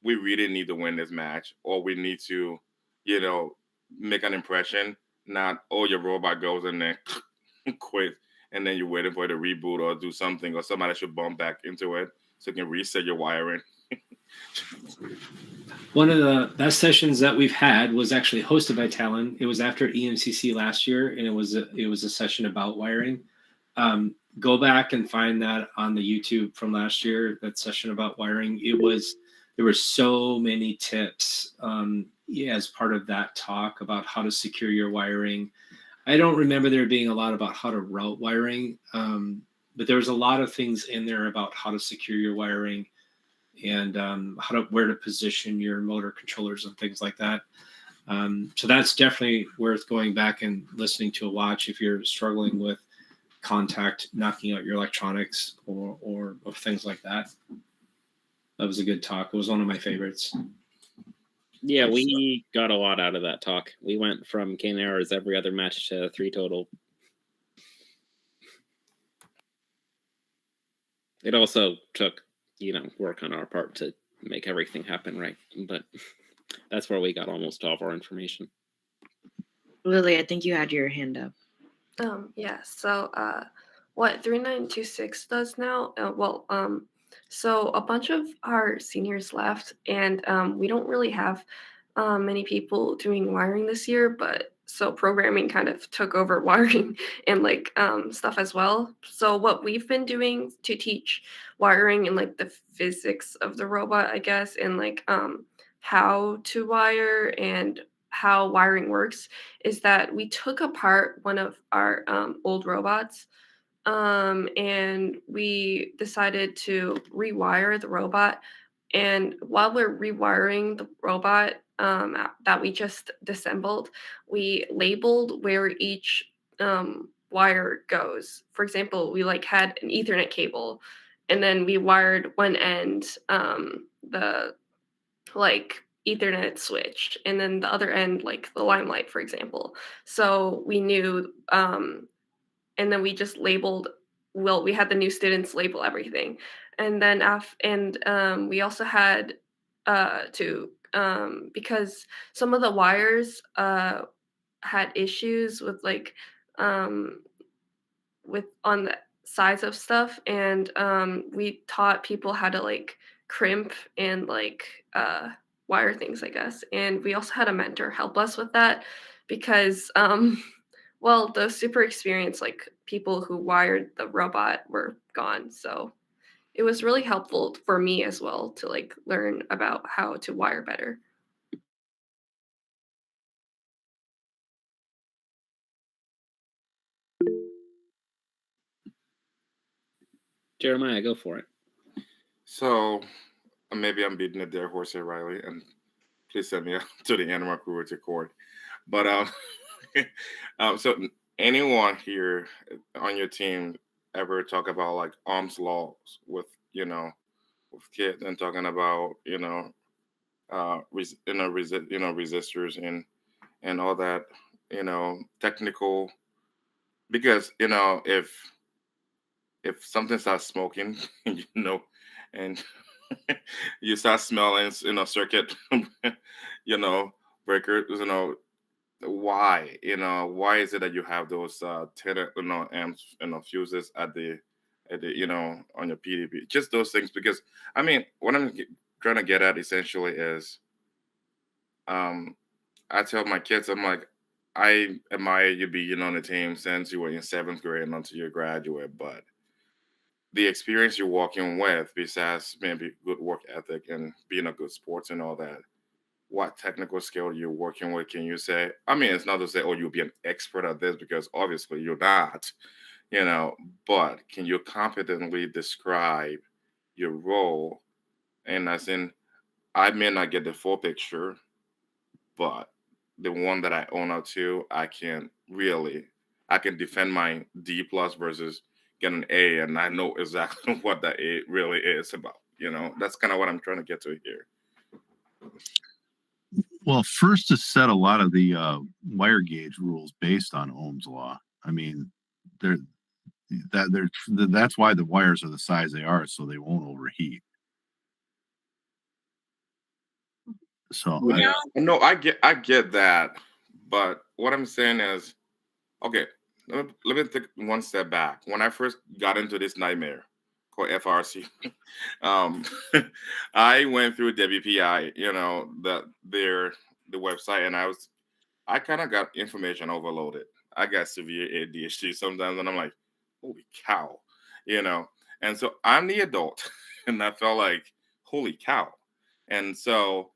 we really need to win this match, or we need to, you know, make an impression. Not your robot goes and then quit, and then you're waiting for it to reboot or do something, or somebody should bump back into it so you can reset your wiring. One of the best sessions that we've had was actually hosted by Talon. It was after EMCC last year, and it was a session about wiring. Go back and find that on the YouTube from last year. That session about wiring. There were so many tips as part of that talk about how to secure your wiring. I don't remember there being a lot about how to route wiring, but there was a lot of things in there about how to secure your wiring and where to position your motor controllers and things like that. So that's definitely worth going back and listening to a watch if you're struggling with contact, knocking out your electronics or things like that. That was a good talk. It was one of my favorites. Yeah, we got a lot out of that talk. We went from cane errors every other match to 3 total. It also took, work on our part to make everything happen right. But that's where we got almost all of our information. Lily, I think you had your hand up. Yeah. So, what 3926 does now? So a bunch of our seniors left, and we don't really have many people doing wiring this year. But so programming kind of took over wiring and like stuff as well. So what we've been doing to teach wiring and like the physics of the robot, I guess, and like how to wire and how wiring works is that we took apart one of our old robots and we decided to rewire the robot. And while we're rewiring the robot that we just disassembled, we labeled where each wire goes. For example, we like had an Ethernet cable, and then we wired one end the like Ethernet switch, and then the other end like the limelight, for example. So we knew, and then we just labeled. Well, we had the new students label everything, and then we also had to because some of the wires had issues with like with on the sides of stuff, and we taught people how to like crimp and like wire things, I guess. And we also had a mentor help us with that because well, the super experienced like people who wired the robot were gone, so it was really helpful for me as well to like learn about how to wire better. Jeremiah, go for it. So maybe I'm beating a dead horse here, Riley, and please send me to the animal cruelty court. But so anyone here on your team ever talk about like arms laws with with kids and talking about resistors and all that technical, because if something starts smoking and you start smelling circuit breakers, why is it that you have those 10 amps fuses at the on your PDB, just those things. Because I mean what I'm trying to get at essentially is I tell my kids, I'm like, I admire you being on the team since you were in seventh grade and until you graduate, but the experience you're working with, besides maybe good work ethic and being a good sports and all that, what technical skill you're working with, can you say? I mean, it's not to say, oh, you'll be an expert at this because obviously you're not, you know, but can you competently describe your role? And as in, I may not get the full picture, but the one that I own out to, I can defend my D plus versus get an A, and I know exactly what that A really is about. You know, that's kind of what I'm trying to get to here. Well, first to set a lot of the wire gauge rules based on Ohm's law. I mean, they're that's why the wires are the size they are, so they won't overheat. So Yeah, no, I get that, but what I'm saying is, okay, let me take one step back. When I first got into this nightmare called FRC, um, I went through WPI, you know, the website, and I kind of got information overloaded. I got severe ADHD sometimes, and I'm like, holy cow, you know. And so I'm the adult, and I felt like, holy cow. And so,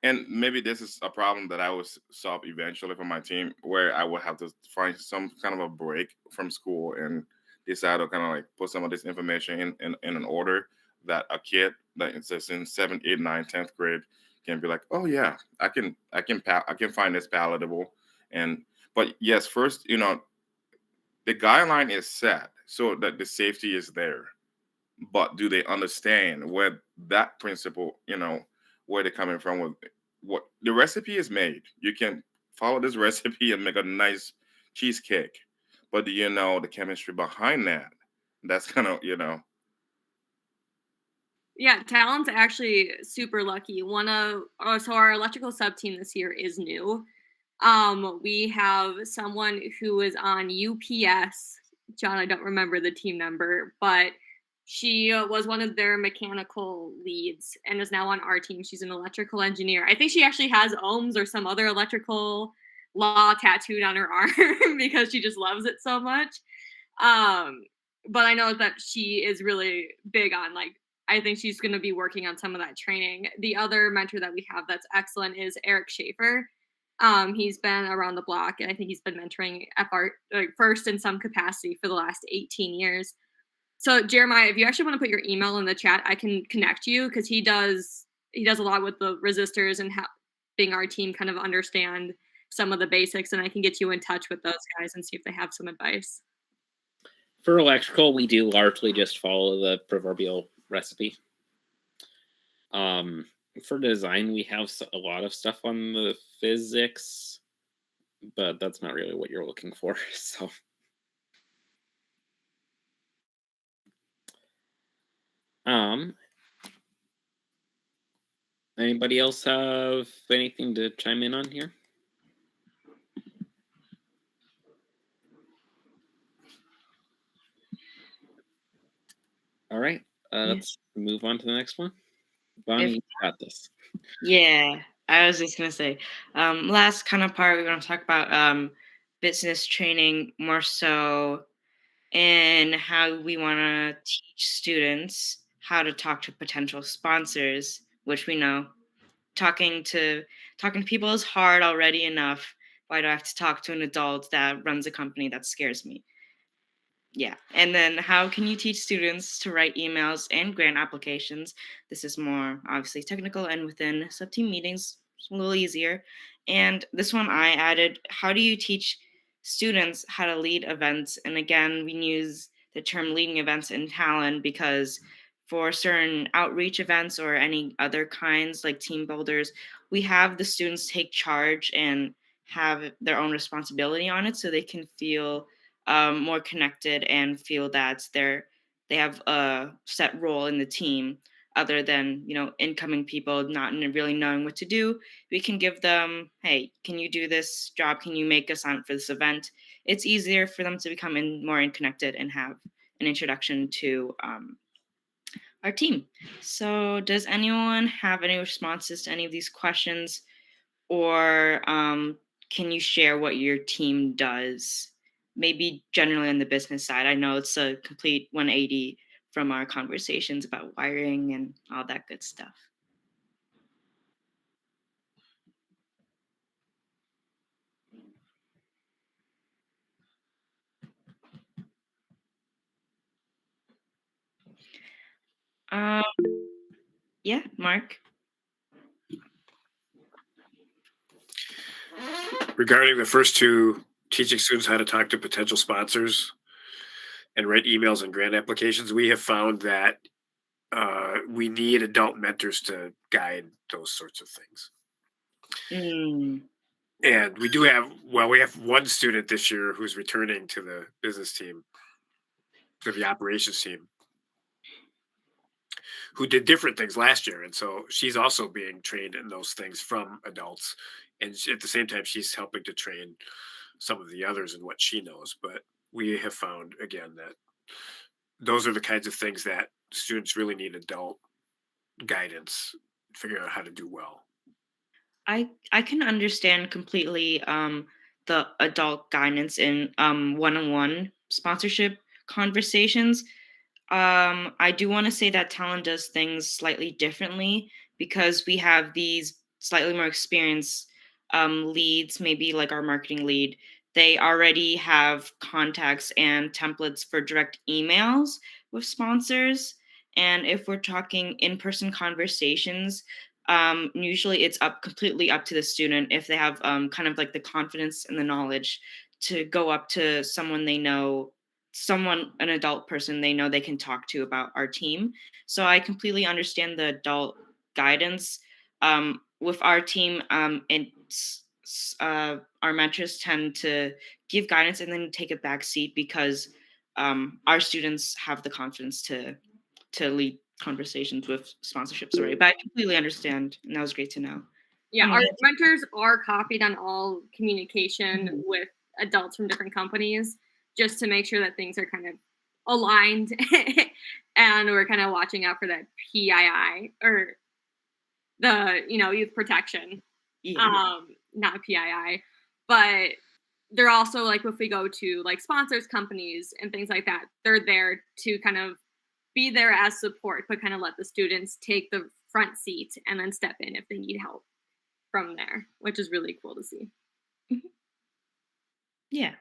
and maybe this is a problem that I will solve eventually for my team, where I will have to find some kind of a break from school and decide to kind of like put some of this information in an order that a kid that it says in 7th, 8th, 9th, 10th grade can be like, oh yeah, I can find this palatable. And but yes, first, you know, the guideline is set so that the safety is there. But do they understand where that principle, you know, where they're coming from with what the recipe is made? You can follow this recipe and make a nice cheesecake. But do you know the chemistry behind that? That's kind of, you know, Yeah, Talon's actually super lucky. So our electrical sub team this year is new. We have someone who is on UPS. John, I don't remember the team number, but she was one of their mechanical leads and is now on our team. She's an electrical engineer. I think she actually has ohms or some other electrical law tattooed on her arm because she just loves it so much. Um, but I know that she is really big on like I think she's going to be working on some of that training. The other mentor that we have that's excellent is Eric Schaefer. He's been around the block, and I think he's been mentoring FR like first in some capacity for the last 18 years. So Jeremiah, if you actually want to put your email in the chat, I can connect you because he does a lot with the resistors and helping our team kind of understand some of the basics, and I can get you in touch with those guys and see if they have some advice. For electrical, we do largely just follow the proverbial recipe. For design, we have a lot of stuff on the physics, but that's not really what you're looking for. So, anybody else have anything to chime in on here? All right, let's move on to the next one. Bonnie, you got this. Yeah, I was just gonna say, last kind of part we're gonna talk about business training more so in how we want to teach students how to talk to potential sponsors, which we know talking to people is hard already enough. Why do I have to talk to an adult that runs a company? That scares me. Yeah. And then how can you teach students to write emails and grant applications? This is more obviously technical and within sub-team meetings, it's a little easier. And this one I added, how do you teach students how to lead events? And again, we use the term leading events in Talon because for certain outreach events or any other kinds like team builders, we have the students take charge and have their own responsibility on it so they can feel more connected and feel that they have a set role in the team other than incoming people not really knowing what to do. We can give them, hey, can you do this job, can you make us on for this event? It's easier for them to become more connected and have an introduction to our team. So does anyone have any responses to any of these questions or can you share what your team does? Maybe generally on the business side. I know it's a complete 180 from our conversations about wiring and all that good stuff. Um, yeah, Mark. Regarding the first two, teaching students how to talk to potential sponsors and write emails and grant applications, we have found that we need adult mentors to guide those sorts of things. And we have one student this year who's returning to the business team, to the operations team, who did different things last year. And so she's also being trained in those things from adults. And at the same time, she's helping to train some of the others in what she knows. But we have found, again, that those are the kinds of things that students really need adult guidance, figuring out how to do well. I can understand completely the adult guidance in one-on-one sponsorship conversations. I do want to say that Talon does things slightly differently because we have these slightly more experienced leads, maybe like our marketing lead. They already have contacts and templates for direct emails with sponsors. And if we're talking in-person conversations, usually it's completely up to the student if they have kind of like the confidence and the knowledge to go up to someone they know, an adult person they know they can talk to about our team. So I completely understand the adult guidance. With our team, our mentors tend to give guidance and then take a back seat because our students have the confidence to lead conversations with sponsorships already. But I completely understand, and that was great to know. Yeah, our mentors are copied on all communication with adults from different companies, just to make sure that things are kind of aligned and we're kind of watching out for that PII or the youth protection, not PII, but they're also like if we go to like sponsors companies and things like that, they're there to kind of be there as support, but kind of let the students take the front seat and then step in if they need help from there, which is really cool to see. Yeah,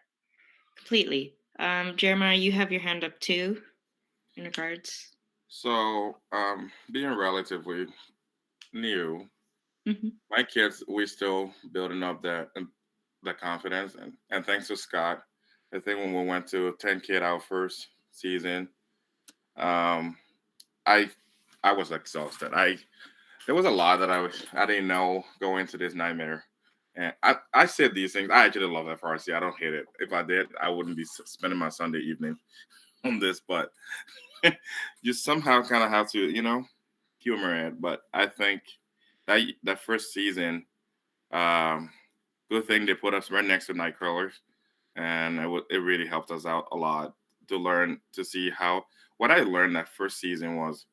completely. Jeremiah, you have your hand up too in regards. So, being relatively new, my kids, we're still building up that the confidence, and thanks to Scott, I think when we went to 10 kid our first season, I was exhausted. There was a lot that I didn't know going into this nightmare. And I said these things. I actually love FRC. I don't hate it. If I did, I wouldn't be spending my Sunday evening on this. But you somehow kind of have to, humor it. But I think that first season, good thing they put us right next to Nightcrawlers, and it really helped us out a lot to learn to see how. What I learned that first season was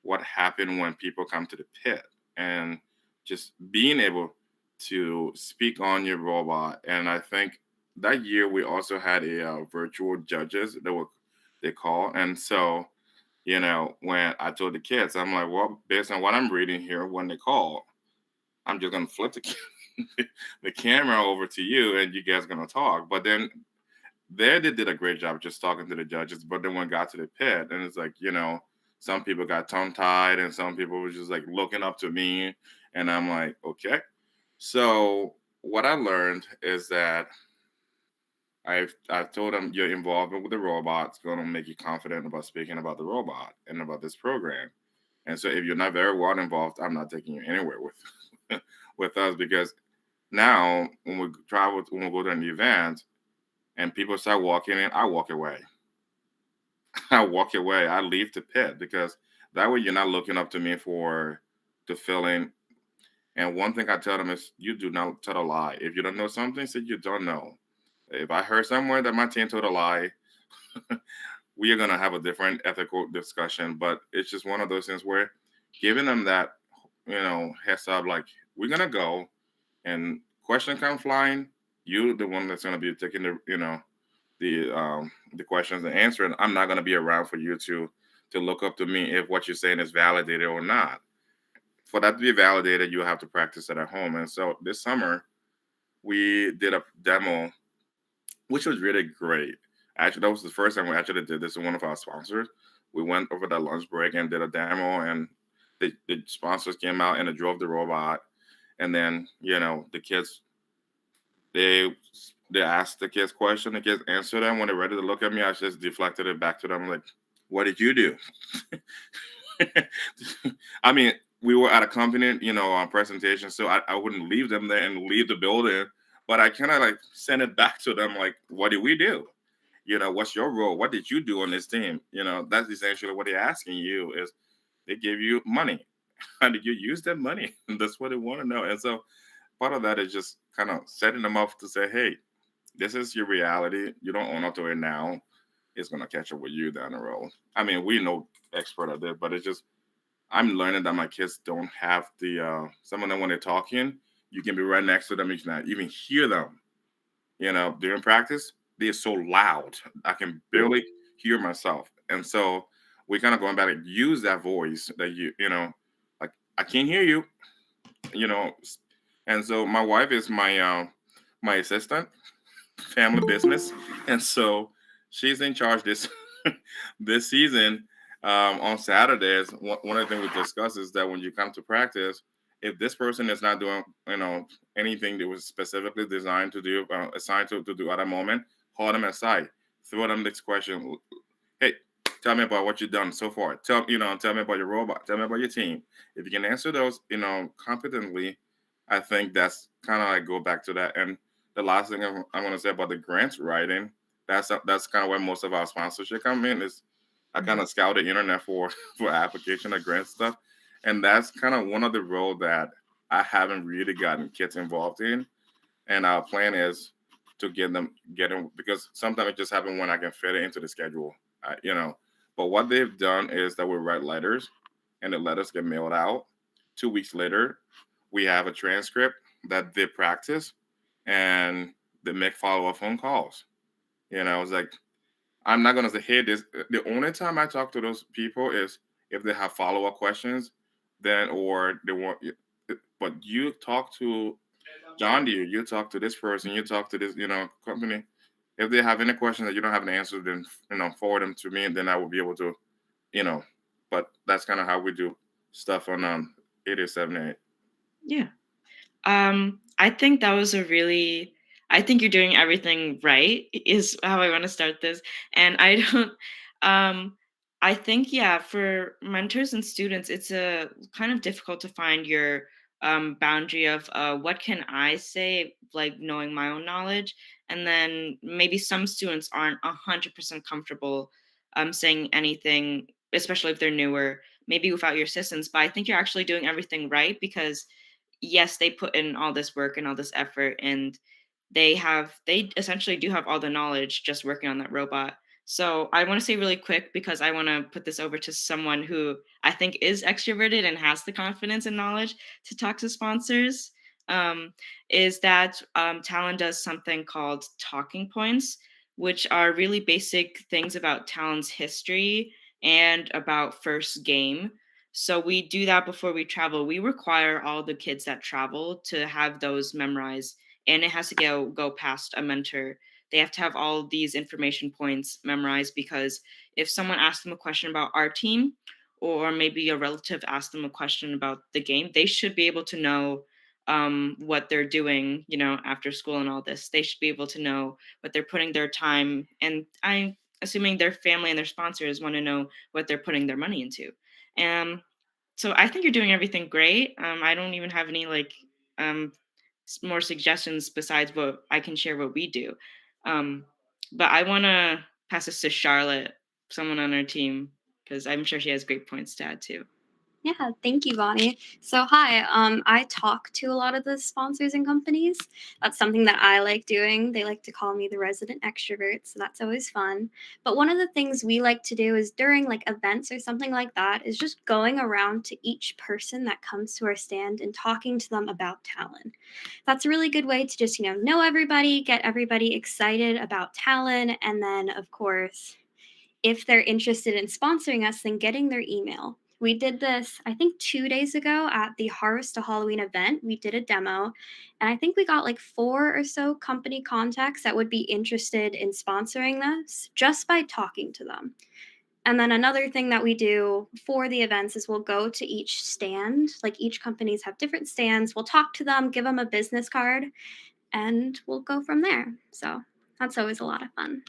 what happened when people come to the pit, and just being able to speak on your robot. And I think that year we also had a virtual judges that they call. And so, when I told the kids, I'm like, well, based on what I'm reading here, when they call, I'm just gonna flip the camera over to you, and you guys are gonna talk. But then they did a great job just talking to the judges. But then when it got to the pit, and it's like, some people got tongue tied, and some people were just like looking up to me, and I'm like, okay. So what I learned is that I've told them your involvement with the robot's going to make you confident about speaking about the robot and about this program. And so if you're not very well involved, I'm not taking you anywhere with with us, because now when we go to an event and people start walking in, I walk away. I walk away. I leave the pit, because that way you're not looking up to me for to fill in. And one thing I tell them is, you do not tell a lie. If you don't know something, say you don't know. If I heard somewhere that my team told a lie, we are gonna have a different ethical discussion. But it's just one of those things where giving them that, heads up, like, we're gonna go, and question come flying, you the one that's going to be taking the questions and answering. I'm not going to be around for you to look up to me if what you're saying is validated or not. For that to be validated, you have to practice it at home. And so this summer we did a demo, which was really great. Actually, that was the first time we actually did this with one of our sponsors. We went over that lunch break and did a demo, and the sponsors came out and they drove the robot. And then, the kids, they they asked the kids question, the kids answered them. When they're ready to look at me, I just deflected it back to them like, what did you do? I mean, we were at a company, on presentation, so I wouldn't leave them there and leave the building, but I kind of like send it back to them like, what did we do? What's your role? What did you do on this team? That's essentially what they're asking you is they give you money. How did you use that money? That's what they want to know. And so part of that is just kind of setting them up to say, hey, this is your reality. You don't own up to it now. It's going to catch up with you down the road. I mean, we know expert at it, but it's just, I'm learning that my kids don't have some of them when they're talking, you can be right next to them. You can not even hear them, during practice. They're so loud. I can barely hear myself. And so we kind of going back and use that voice that like, I can't hear you, you know. And so my wife is my assistant, family business, and so she's in charge this this season. On Saturdays, one of the things we discuss is that when you come to practice, if this person is not doing anything that was specifically designed to do, assigned to do at a moment, hold them aside, throw them this question. Hey, tell me about what you've done so far. Tell me about your robot. Tell me about your team. If you can answer those, competently, I think that's kind of like go back to that. And the last thing I want to say about the grants writing, that's kind of where most of our sponsorship come in. Is I kind of scout the internet for for application of grant stuff, and that's kind of one of the roles that I haven't really gotten kids involved in. And our plan is to get them because sometimes it just happens when I can fit it into the schedule, But what they've done is that we write letters, and the letters get mailed out. 2 weeks later, we have a transcript that they practice, and they make follow up phone calls. It's like I'm not gonna say, hey, this. The only time I talk to those people is if they have follow up questions, then or they want. But you talk to John Deere, you talk to this person, you talk to this, company. If they have any questions that you don't have an answer, then forward them to me, and then I will be able to, you know. But that's kind of how we do stuff on 8878. Yeah. I think that was a really, I think you're doing everything right, is how I want to start this. And I don't, I think, yeah, for mentors and students, it's a kind of difficult to find your boundary of what can I say, like knowing my own knowledge. And then maybe some students aren't 100% comfortable saying anything, especially if they're newer, maybe without your assistance. But I think you're actually doing everything right because yes, they put in all this work and all this effort, and they essentially do have all the knowledge just working on that robot. So I want to say really quick, because I want to put this over to someone who I think is extroverted and has the confidence and knowledge to talk to sponsors. um, is that Talon does something called talking points, which are really basic things about Talon's history and about first game. So we do that before we travel. We require all the kids that travel to have those memorized, and it has to go past a mentor. They have to have all these information points memorized, because if someone asks them a question about our team, or maybe a relative asks them a question about the game, they should be able to know what they're doing, after school and all this. They should be able to know what they're putting their time, and I'm assuming their family and their sponsors want to know what they're putting their money into. Um, so I think you're doing everything great. I don't even have any um, more suggestions besides what I can share what we do. Um, but I want to pass this to Charlotte, someone on our team, because I'm sure she has great points to add too. Yeah, thank you, Bonnie. So, hi, I talk to a lot of the sponsors and companies. That's something that I like doing. They like to call me the resident extrovert, so that's always fun. But one of the things we like to do is during like events or something like that is just going around to each person that comes to our stand and talking to them about Talon. That's a really good way to just, know everybody, get everybody excited about Talon, and then, of course, if they're interested in sponsoring us, then getting their email. We did this, I think, 2 days ago at the Harvest to Halloween event. We did a demo, and I think we got like 4 or so company contacts that would be interested in sponsoring this just by talking to them. And then another thing that we do for the events is we'll go to each stand. Like each companies have different stands. We'll talk to them, give them a business card, and we'll go from there. So that's always a lot of fun.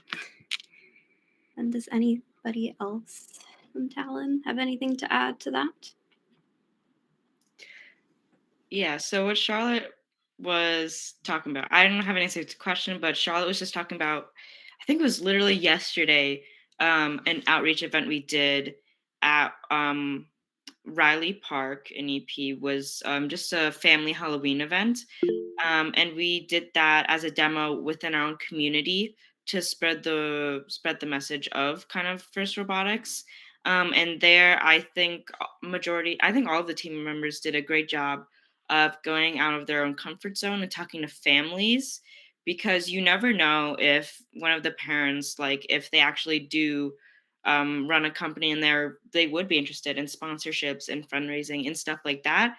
And does anybody else from Talon have anything to add to that? Yeah, so what Charlotte was talking about, I don't have an answer to the question, but Charlotte was just talking about, I think it was literally yesterday, an outreach event we did at Riley Park in EP was just a family Halloween event. And we did that as a demo within our own community to spread the message of kind of FRC Robotics. And there, I think all of the team members did a great job of going out of their own comfort zone and talking to families, because you never know if one of the parents, like if they actually do run a company and they would be interested in sponsorships and fundraising and stuff like that.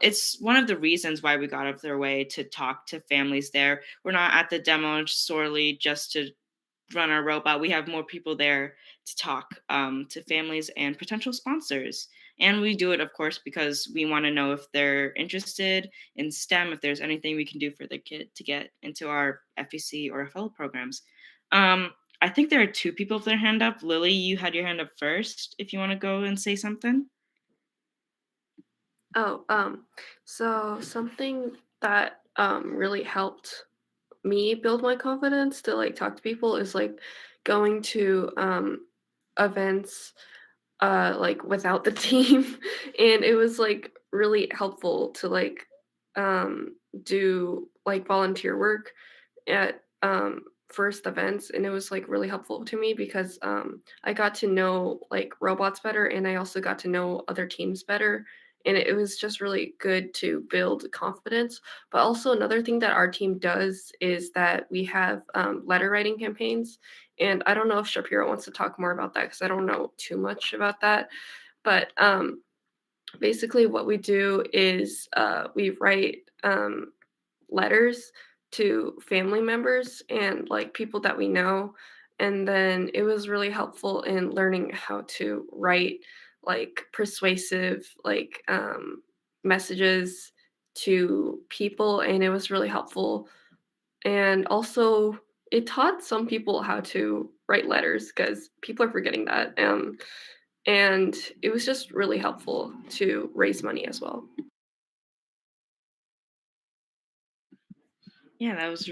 It's one of the reasons why we got out of their way to talk to families there. We're not at the demo solely just to run our robot. We have more people there to talk to families and potential sponsors. And we do it, of course, because we want to know if they're interested in STEM, if there's anything we can do for the kid to get into our FEC or FL programs. I think there are 2 people with their hand up. Lily, you had your hand up first. If you want to go and say something. So something that really helped me build my confidence to like talk to people is like going to events like without the team, and it was like really helpful to like do like volunteer work at first events, and it was like really helpful to me because I got to know like robots better, and I also got to know other teams better, and it was just really good to build confidence. But also another thing that our team does is that we have letter writing campaigns, and I don't know if Shapiro wants to talk more about that because I don't know too much about that. But basically what we do is we write letters to family members and like people that we know, and then it was really helpful in learning how to write like persuasive like messages to people, and it was really helpful. And also it taught some people how to write letters because people are forgetting that, and it was just really helpful to raise money as well. Yeah, that's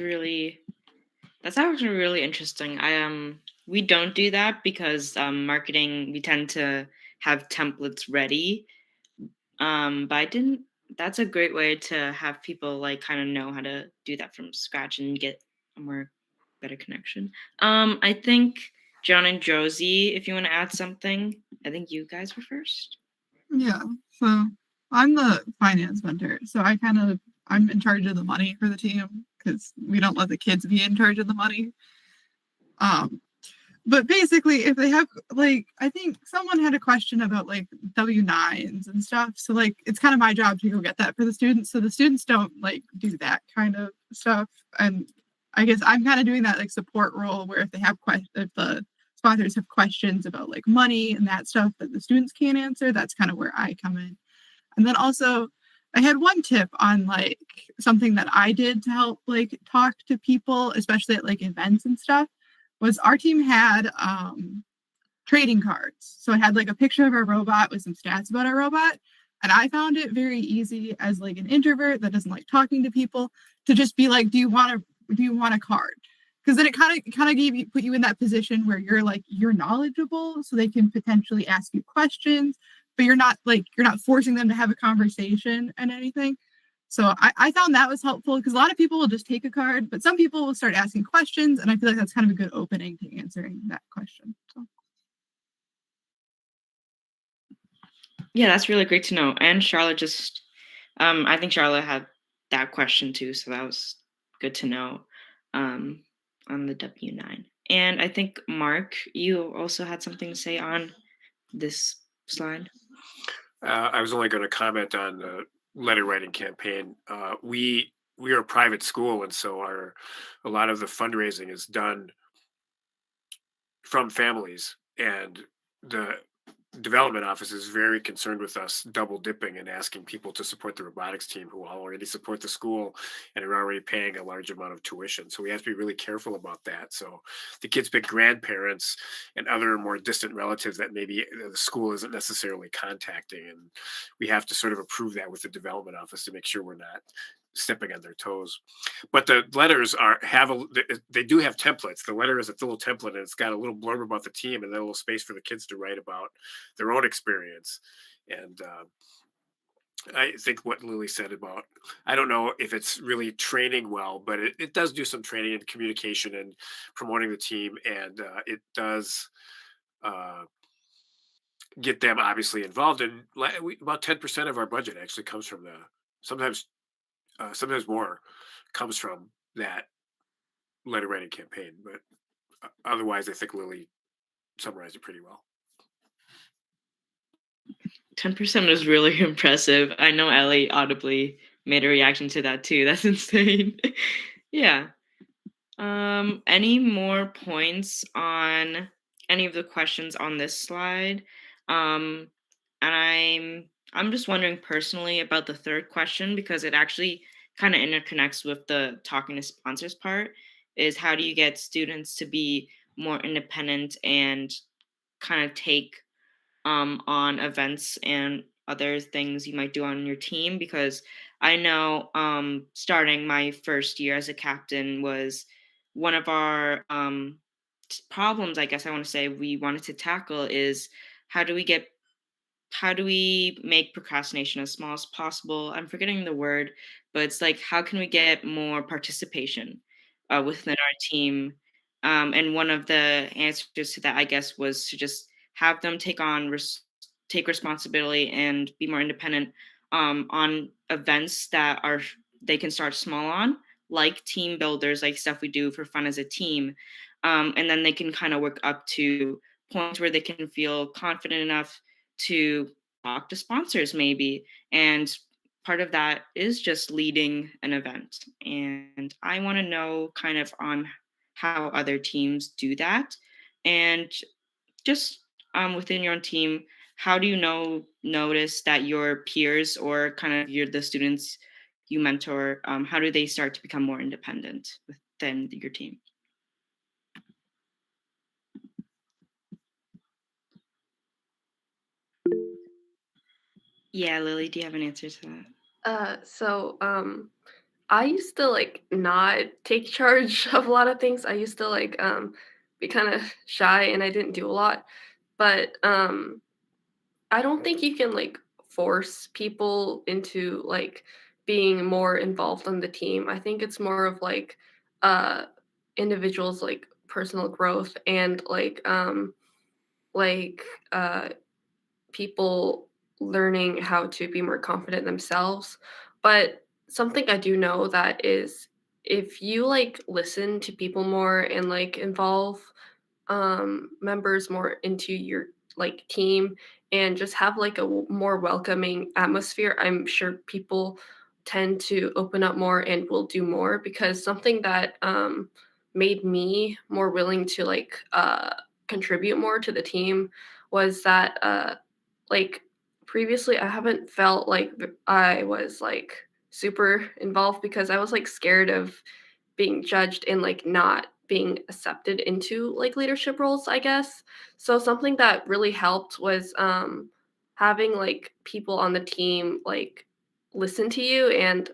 actually really interesting. We don't do that because marketing, we tend to have templates ready. But that's a great way to have people like kind of know how to do that from scratch and get a more better connection. I think John and Josie, if you want to add something, I think you guys were first. Yeah, so I'm the finance mentor, so I'm in charge of the money for the team because we don't let the kids be in charge of the money. But basically, if they have like, I think someone had a question about like W-9s and stuff, so like it's kind of my job to go get that for the students, so the students don't like do that kind of stuff, and I guess I'm kind of doing that like support role where if the sponsors have questions about like money and that stuff that the students can't answer, that's kind of where I come in. And then also I had one tip on like something that I did to help like talk to people, especially at like events and stuff, was our team had trading cards. So it had like a picture of our robot with some stats about our robot. And I found it very easy as like an introvert that doesn't like talking to people to just be like, do you want a card? Because then it kind of put you in that position where you're knowledgeable, so they can potentially ask you questions. but you're not forcing them to have a conversation and anything. So I found that was helpful because a lot of people will just take a card, but some people will start asking questions, and I feel like that's kind of a good opening to answering that question. So. Yeah, that's really great to know. And Charlotte I think Charlotte had that question too, so that was good to know on the W9. And I think, Mark, you also had something to say on this slide. I was only going to comment on the letter writing campaign. We are a private school, and so a lot of the fundraising is done from families, and the development office is very concerned with us double dipping and asking people to support the robotics team who already support the school and are already paying a large amount of tuition. So we have to be really careful about that. So the kids pick grandparents and other more distant relatives that maybe the school isn't necessarily contacting, and we have to sort of approve that with the development office to make sure we're not stepping on their toes. But the letters they do have templates. The letter is a little template, and it's got a little blurb about the team and then a little space for the kids to write about their own experience. And I think what Lily said about, I don't know if it's really training well, but it does do some training and communication and promoting the team, and it does get them obviously involved. And about 10% of our budget actually comes from sometimes more comes from that letter writing campaign. But otherwise, I think Lily summarized it pretty well. 10% is really impressive. I know Ellie audibly made a reaction to that too. That's insane. Yeah. Any more points on any of the questions on this slide? And I'm just wondering personally about the third question because it actually kind of interconnects with the talking to sponsors part, is how do you get students to be more independent and kind of take on events and other things you might do on your team? Because I know starting my first year as a captain was one of our problems, I guess I want to say, we wanted to tackle is how do we get how do we make procrastination as small as possible? I'm forgetting the word, but it's like, how can we get more participation within our team? And one of the answers to that, I guess, was to just have them take responsibility and be more independent on events that they can start small on, like team builders, like stuff we do for fun as a team. And then they can kind of work up to points where they can feel confident enough to talk to sponsors maybe. And part of that is just leading an event. And I want to know kind of on how other teams do that. And just within your own team, how do you notice that your peers or kind of the students you mentor, how do they start to become more independent within your team? Yeah, Lily, do you have an answer to that? So I used to like not take charge of a lot of things. I used to like be kind of shy and I didn't do a lot. But I don't think you can like force people into like being more involved on the team. I think it's more of like uh individuals like personal growth and like people learning how to be more confident themselves. But something I do know that is if you like listen to people more and like involve members more into your like team and just have like a more welcoming atmosphere, I'm sure people tend to open up more and will do more. Because something that made me more willing to like contribute more to the team was that like previously I haven't felt like I was like super involved because I was like scared of being judged and like not being accepted into like leadership roles, I guess. So something that really helped was having like people on the team like listen to you and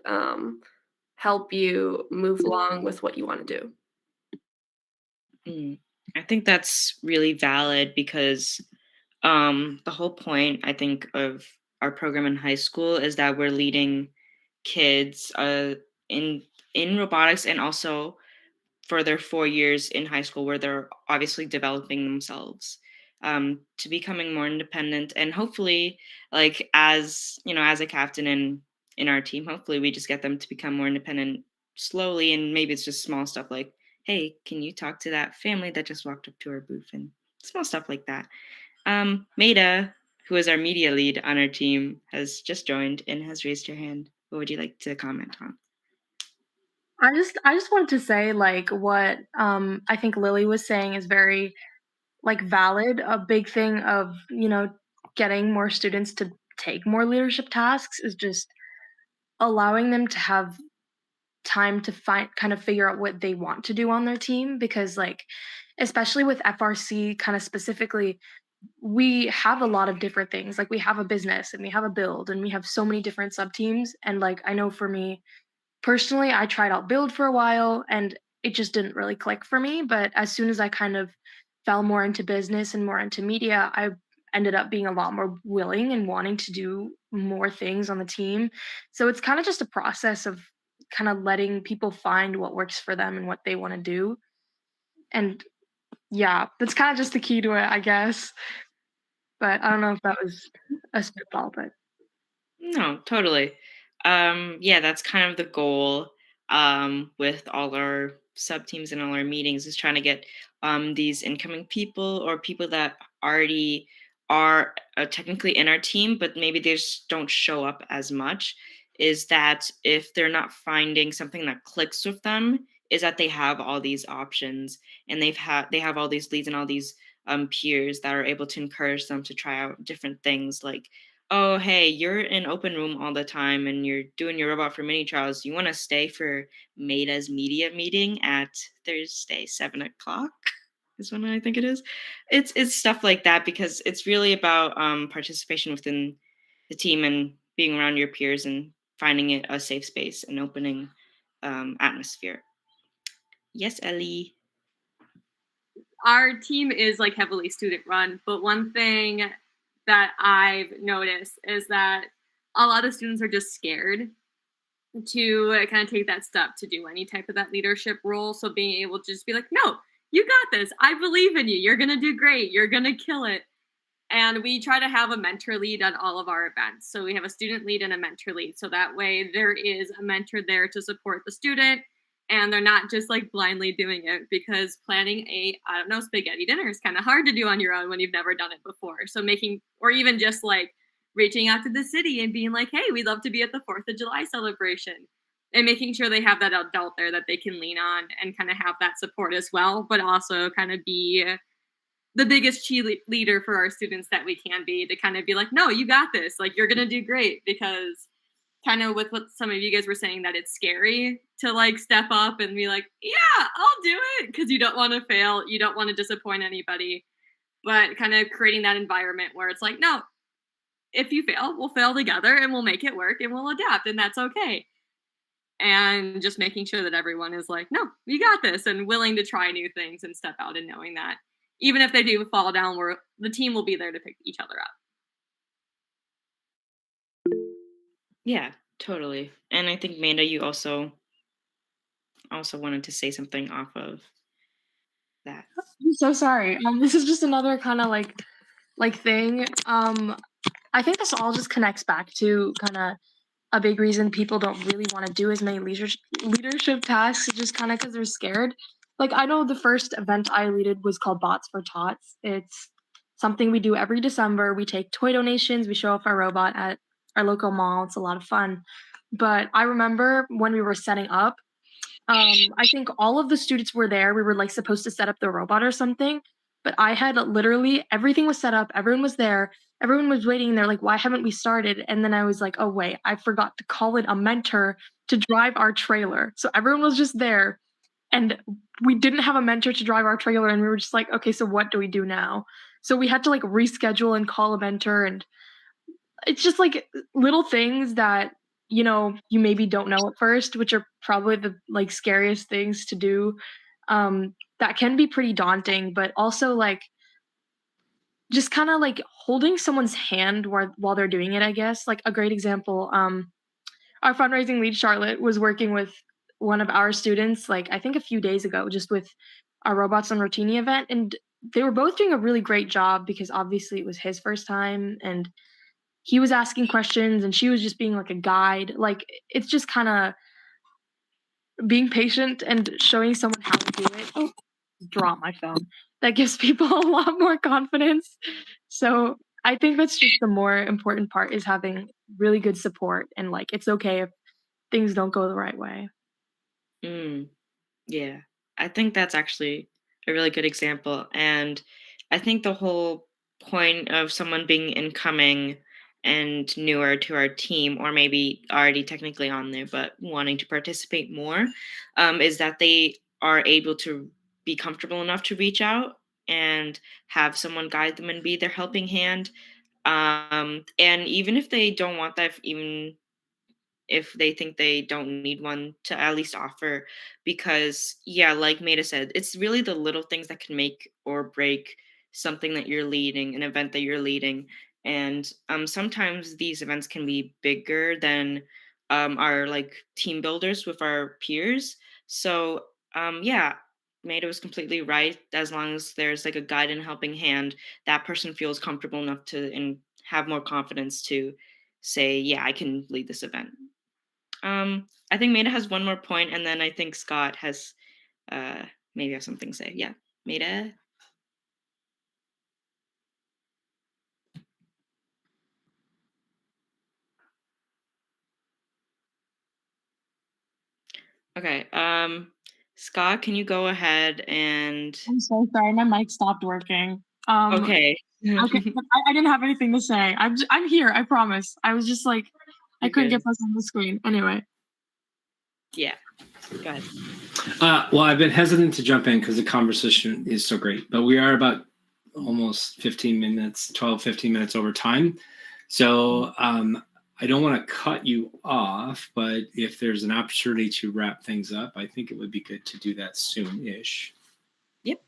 help you move along with what you want to do. I think that's really valid because The whole point, I think, of our program in high school is that we're leading kids in robotics, and also for their 4 years in high school where they're obviously developing themselves to becoming more independent, and hopefully, like, as you know, as a captain in our team, hopefully we just get them to become more independent slowly, and maybe it's just small stuff like, hey, can you talk to that family that just walked up to our booth, and small stuff like that. Maida, who is our media lead on our team, has just joined and has raised her hand. What would you like to comment on? I just wanted to say, like, what I think Lily was saying is very, like, valid. A big thing of, getting more students to take more leadership tasks is just allowing them to have time to kind of figure out what they want to do on their team, because, like, especially with FRC kind of specifically, we have a lot of different things. Like, we have a business and we have a build and we have so many different sub teams, and, like, I know for me personally, I tried out build for a while and it just didn't really click for me. But as soon as I kind of fell more into business and more into media, I ended up being a lot more willing and wanting to do more things on the team. So it's kind of just a process of kind of letting people find what works for them and what they want to do. And yeah, that's kind of just the key to it, I guess. But I don't know if that was a spitball, but No, totally. Yeah, that's kind of the goal with all our sub teams and all our meetings, is trying to get these incoming people or people that already are technically in our team, but maybe they just don't show up as much. Is that if they're not finding something that clicks with them, is that they have all these options, and they have all these leads and all these peers that are able to encourage them to try out different things, like, oh, hey, you're in open room all the time and you're doing your robot for mini trials. You want to stay for Maida's media meeting at Thursday, 7 o'clock is when I think it is. It's stuff like that, because it's really about participation within the team and being around your peers and finding it a safe space and opening atmosphere. Yes, Ellie. Our team is like heavily student run, but one thing that I've noticed is that a lot of students are just scared to kind of take that step to do any type of that leadership role. So being able to just be like, no, you got this. I believe in you. You're going to do great. You're going to kill it. And we try to have a mentor lead on all of our events. So we have a student lead and a mentor lead. So that way there is a mentor there to support the student, and they're not just like blindly doing it, because planning spaghetti dinner is kind of hard to do on your own when you've never done it before. So or even just like reaching out to the city and being like, hey, we'd love to be at the 4th of July celebration, and making sure they have that adult there that they can lean on and kind of have that support as well, but also kind of be the biggest cheerleader for our students that we can be, to kind of be like, no, you got this. Like, you're going to do great. Because kind of with what some of you guys were saying, that it's scary to like step up and be like, yeah, I'll do it. Because you don't want to fail. You don't want to disappoint anybody. But kind of creating that environment where it's like, no, if you fail, we'll fail together and we'll make it work and we'll adapt, and that's okay. And just making sure that everyone is like, no, you got this, and willing to try new things and step out, and knowing that even if they do fall down, the team will be there to pick each other up. Yeah, totally. And I think, Manda, you also wanted to say something off of that. I'm so sorry. This is just another kind of like thing. I think this all just connects back to kind of a big reason people don't really want to do as many leadership tasks, just kind of because they're scared. Like, I know the first event I leaded was called Bots for Tots. It's something we do every December. We take toy donations. We show off our robot at our local mall. It's a lot of fun. But I remember when we were setting up, I think all of the students were there. We were like supposed to set up the robot or something. But I had literally everything was set up. Everyone was there. Everyone was waiting. And they're like, why haven't we started? And then I was like, oh, wait, I forgot to call in a mentor to drive our trailer. So everyone was just there. And we didn't have a mentor to drive our trailer, and we were just like, okay, so what do we do now? So we had to like reschedule and call a mentor, and it's just like little things that, you maybe don't know at first, which are probably the like scariest things to do. That can be pretty daunting, but also like just kind of like holding someone's hand while they're doing it, I guess. Like a great example, our fundraising lead, Charlotte, was working with one of our students, like I think a few days ago, just with our Robots on Rotini event. And they were both doing a really great job because obviously it was his first time and he was asking questions and she was just being like a guide. Like it's just kind of being patient and showing someone how to do it. Oh, drop my phone. That gives people a lot more confidence. So I think that's just the more important part, is having really good support, and like it's okay if things don't go the right way. Yeah, I think that's actually a really good example. And I think the whole point of someone being incoming and newer to our team, or maybe already technically on there, but wanting to participate more, is that they are able to be comfortable enough to reach out and have someone guide them and be their helping hand. And even if they don't want that, even if they think they don't need one, to at least offer, because yeah, like Maida said, it's really the little things that can make or break something that you're leading, an event that you're leading. And sometimes these events can be bigger than our like team builders with our peers. So yeah, Maida was completely right. As long as there's like a guide and helping hand, that person feels comfortable enough to and have more confidence to say, yeah, I can lead this event. I think Maida has one more point, and then I think Scott has maybe has something to say. Yeah, Maida. Okay. Scott, can you go ahead and? I'm so sorry, my mic stopped working. Okay. Okay, but I didn't have anything to say. I'm here, I promise. I was just like, I couldn't get plus on the screen. Anyway. Yeah. Go ahead. Well, I've been hesitant to jump in because the conversation is so great, but we are about almost 15 minutes over time. So I don't want to cut you off, but if there's an opportunity to wrap things up, I think it would be good to do that soon-ish. Yep.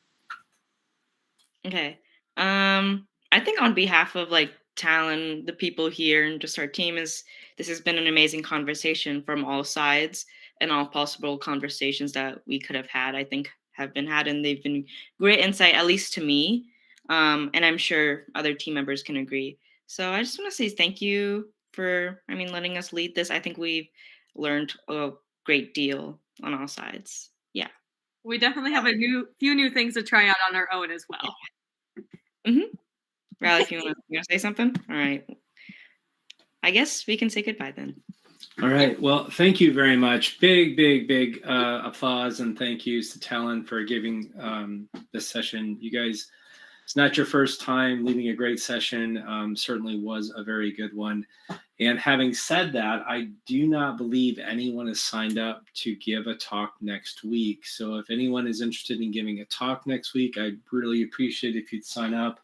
Okay. I think on behalf of like Talon, the people here, and just our team, this has been an amazing conversation from all sides, and all possible conversations that we could have had, I think have been had, and they've been great insight, at least to me. And I'm sure other team members can agree. So I just want to say thank you for, letting us lead this. I think we've learned a great deal on all sides. Yeah. We definitely have few new things to try out on our own as well. Riley, if you want to say something? All right. I guess we can say goodbye then. All right. Well, thank you very much. Big applause and thank yous to Talon for giving this session. You guys, it's not your first time leading a great session. Certainly was a very good one. And having said that, I do not believe anyone has signed up to give a talk next week. So if anyone is interested in giving a talk next week, I'd really appreciate if you'd sign up.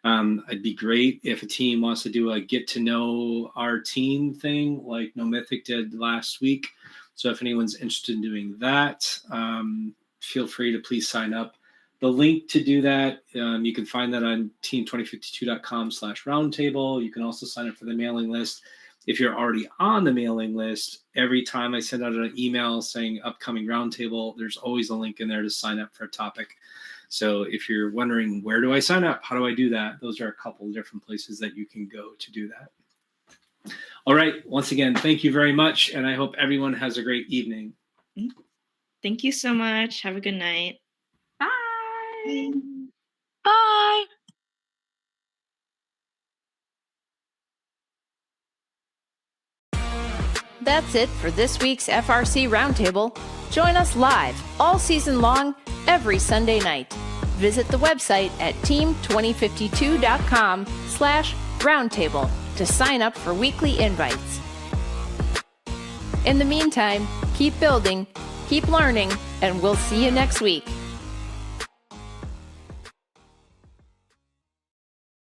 It'd be great if a team wants to do a get to know our team thing like No Mythic did last week. So if anyone's interested in doing that, feel free to please sign up. The link to do that, you can find that on team2052.com/roundtable. You can also sign up for the mailing list. If you're already on the mailing list, every time I send out an email saying upcoming roundtable, there's always a link in there to sign up for a topic. So if you're wondering, where do I sign up? How do I do that? Those are a couple of different places that you can go to do that. All right. Once again, thank you very much. And I hope everyone has a great evening. Thank you so much. Have a good night. Bye. Bye. That's it for this week's FRC Roundtable. Join us live all season long, every Sunday night. Visit the website at team2052.com/roundtable to sign up for weekly invites. In the meantime, keep building, keep learning, and we'll see you next week.